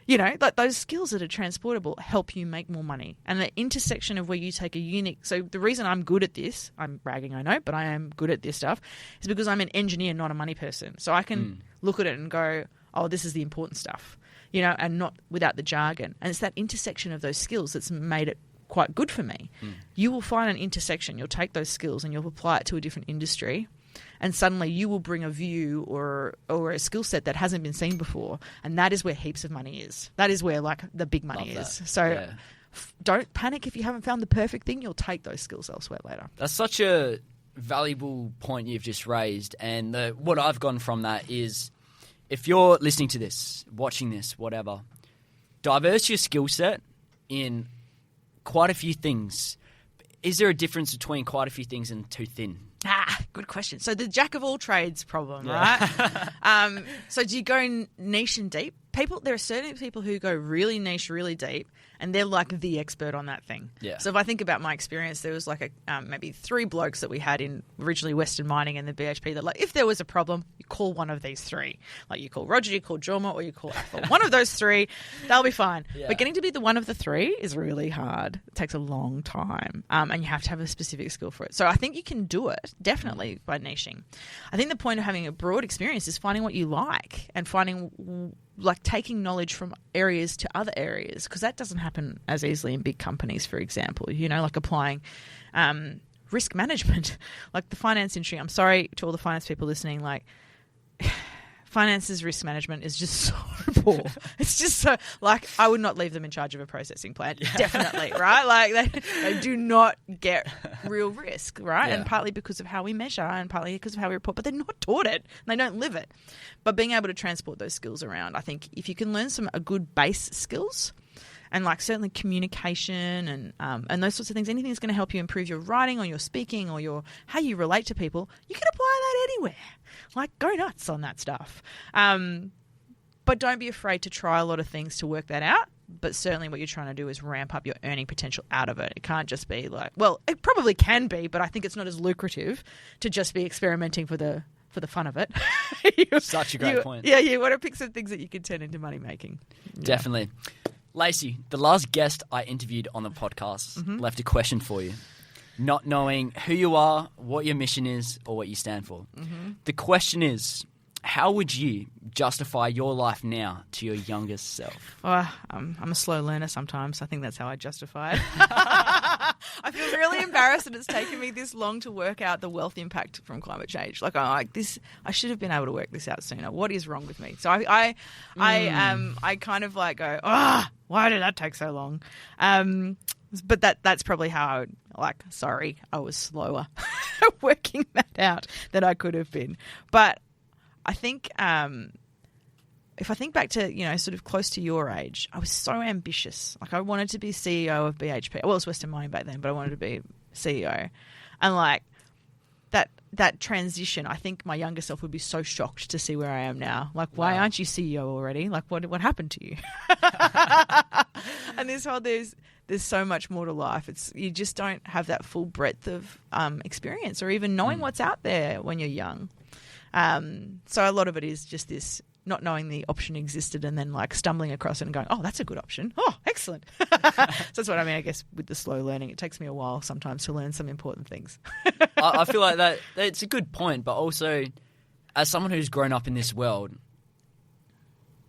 you know, like those skills that are transportable help you make more money. And the intersection of where you take a unique... So the reason I'm good at this, I'm bragging, I know, but I am good at this stuff, is because I'm an engineer, not a money person. So I can look at it and go, oh, this is the important stuff, you know, and not without the jargon. And it's that intersection of those skills that's made it quite good for me. You will find an intersection. You'll take those skills and you'll apply it to a different industry, and suddenly you will bring a view or a skill set that hasn't been seen before, and that is where heaps of money is. That is where like the big money is. So don't panic if you haven't found the perfect thing. You'll take those skills elsewhere later. That's such a valuable point you've just raised, and what I've gotten from that is, if you're listening to this, watching this, whatever, diverse your skill set in quite a few things. Is there a difference between quite a few things and too thin? Good question. So the jack of all trades problem, right? So do you go niche and deep? There are certain people who go really niche, really deep, and they're like the expert on that thing. Yeah. So if I think about my experience, there was like maybe 3 blokes that we had in originally Western Mining and the BHP that, like, if there was a problem, you call one of these 3. Like you call Roger, you call Jorma, or you call Athol. One of those 3, they'll be fine. Yeah. But getting to be the one of the 3 is really hard. It takes a long time, and you have to have a specific skill for it. So I think you can do it, definitely, by niching. I think the point of having a broad experience is finding what you like and finding, like, taking knowledge from areas to other areas, because that doesn't happen as easily in big companies, for example, you know, like applying risk management, like the finance industry. I'm sorry to all the finance people listening, like finances risk management is just so poor. It's just so, like, I would not leave them in charge of a processing plant. Yeah. Definitely, right? Like, they do not get real risk, right? Yeah. And partly because of how we measure and partly because of how we report, but they're not taught it. They don't live it. But being able to transport those skills around, I think if you can learn a good base skills, and like certainly communication and those sorts of things, anything that's going to help you improve your writing or your speaking or how you relate to people, you can apply that anywhere. Like, go nuts on that stuff. But don't be afraid to try a lot of things to work that out. But certainly what you're trying to do is ramp up your earning potential out of it. It can't just be like, well, it probably can be, but I think it's not as lucrative to just be experimenting for the fun of it. Such a great point. Yeah, you want to pick some things that you can turn into money making. Yeah. Definitely. Lacey, the last guest I interviewed on the podcast left a question for you. Not knowing who you are, what your mission is, or what you stand for. The question is, how would you justify your life now to your youngest self? Well, I'm a slow learner sometimes. I think that's how I justify it. I feel really embarrassed that it's taken me this long to work out the wealth impact from climate change. Like, I'm like this. I should have been able to work this out sooner. What is wrong with me? So I kind of like go, why did that take so long? But that's probably how I would, like, sorry, I was slower working that out than I could have been. But I think if I think back to, sort of close to your age, I was so ambitious. Like, I wanted to be CEO of BHP. Well, it was Western Mining back then, but I wanted to be CEO. And, like, that transition, I think my younger self would be so shocked to see where I am now. Like, why aren't you CEO already? Like, what happened to you? And this whole, there's so much more to life. You just don't have that full breadth of experience or even knowing what's out there when you're young. So a lot of it is just this not knowing the option existed and then like stumbling across it and going, oh, that's a good option. Oh, excellent. So that's what I mean, I guess, with the slow learning. It takes me a while sometimes to learn some important things. I feel like that's a good point, but also as someone who's grown up in this world,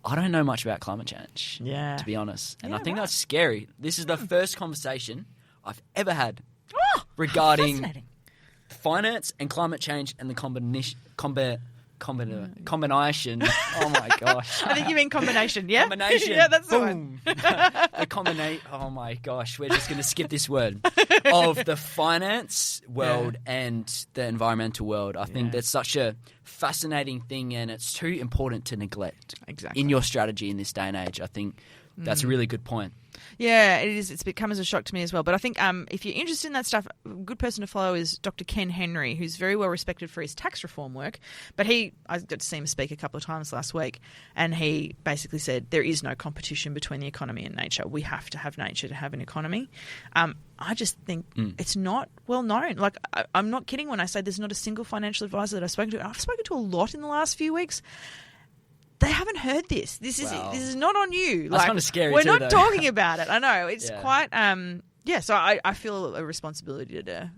I don't know much about climate change, to be honest. And I think that's scary. This is the first conversation I've ever had regarding finance and climate change and the combination. Oh my gosh! I think you mean combination. Yeah, combination. Yeah, that's the Boom. one. The combination. Oh my gosh, we're just going to skip this word of the finance world and the environmental world. I think that's such a fascinating thing, and it's too important to neglect. Exactly. In your strategy in this day and age, I think that's a really good point. Yeah, it is. It's become as a shock to me as well. But I think if you're interested in that stuff, a good person to follow is Dr. Ken Henry, who's very well respected for his tax reform work. But I got to see him speak a couple of times last week, and he basically said there is no competition between the economy and nature. We have to have nature to have an economy. I just think it's not well known. Like, I'm not kidding when I say there's not a single financial advisor that I've spoken to. I've spoken to a lot in the last few weeks. They haven't heard this. This is not on you. That's kind of scary. We're not talking about it. I know it's quite. So I feel a responsibility to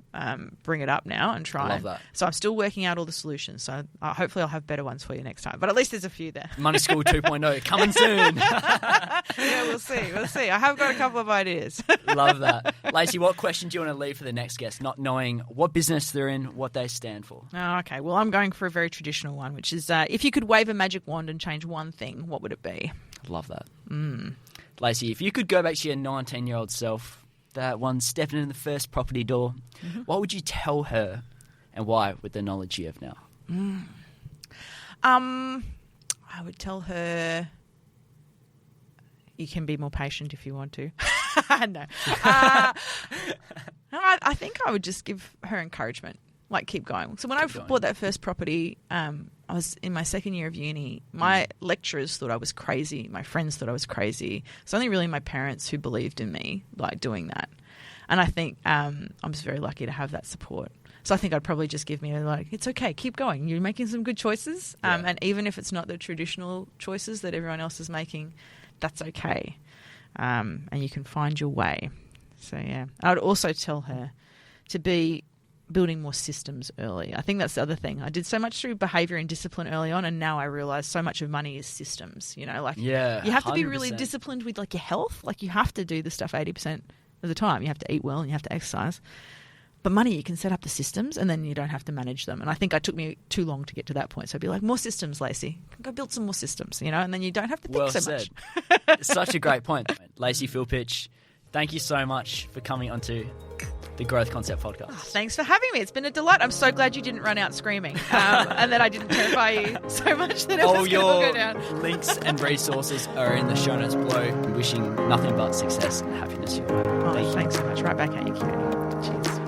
bring it up now and try. I love that. So I'm still working out all the solutions. So hopefully I'll have better ones for you next time. But at least there's a few there. Money School 2.0 coming soon. Yeah, we'll see. I have got a couple of ideas. Love that. Lacey, what question do you want to leave for the next guest, not knowing what business they're in, what they stand for? Oh, okay. Well, I'm going for a very traditional one, which is if you could wave a magic wand and change one thing, what would it be? Love that. Lacey, if you could go back to your 19-year-old self, that one stepping in the first property door, what would you tell her and why with the knowledge you have now? I would tell her you can be more patient if you want to. No. I think I would just give her encouragement. Like, keep going. So when I bought that first property, I was in my second year of uni. My lecturers thought I was crazy. My friends thought I was crazy. It's only really my parents who believed in me, like, doing that. And I think I'm just very lucky to have that support. So I think I'd probably just give me it's okay, keep going. You're making some good choices. And even if it's not the traditional choices that everyone else is making, that's okay. And you can find your way. So, yeah. I would also tell her to be building more systems early. I think that's the other thing. I did so much through behaviour and discipline early on, and now I realise so much of money is systems. You have to be really disciplined with your health. Like, you have to do the stuff 80% of the time. You have to eat well and you have to exercise. But money, you can set up the systems and then you don't have to manage them. And I think it took me too long to get to that point. So I'd be like, more systems, Lacey. Go build some more systems, and then you don't have to think so much. Such a great point. Lacey Filipich, thank you so much for coming onto the Growth Concept podcast. Thanks for having me. It's been a delight. I'm so glad you didn't run out screaming and that I didn't terrify you so much that it was going to go down. Links and resources are in the show notes below. Wishing nothing but success and happiness. Thanks so much. Right back at you, Kieran. Cheers.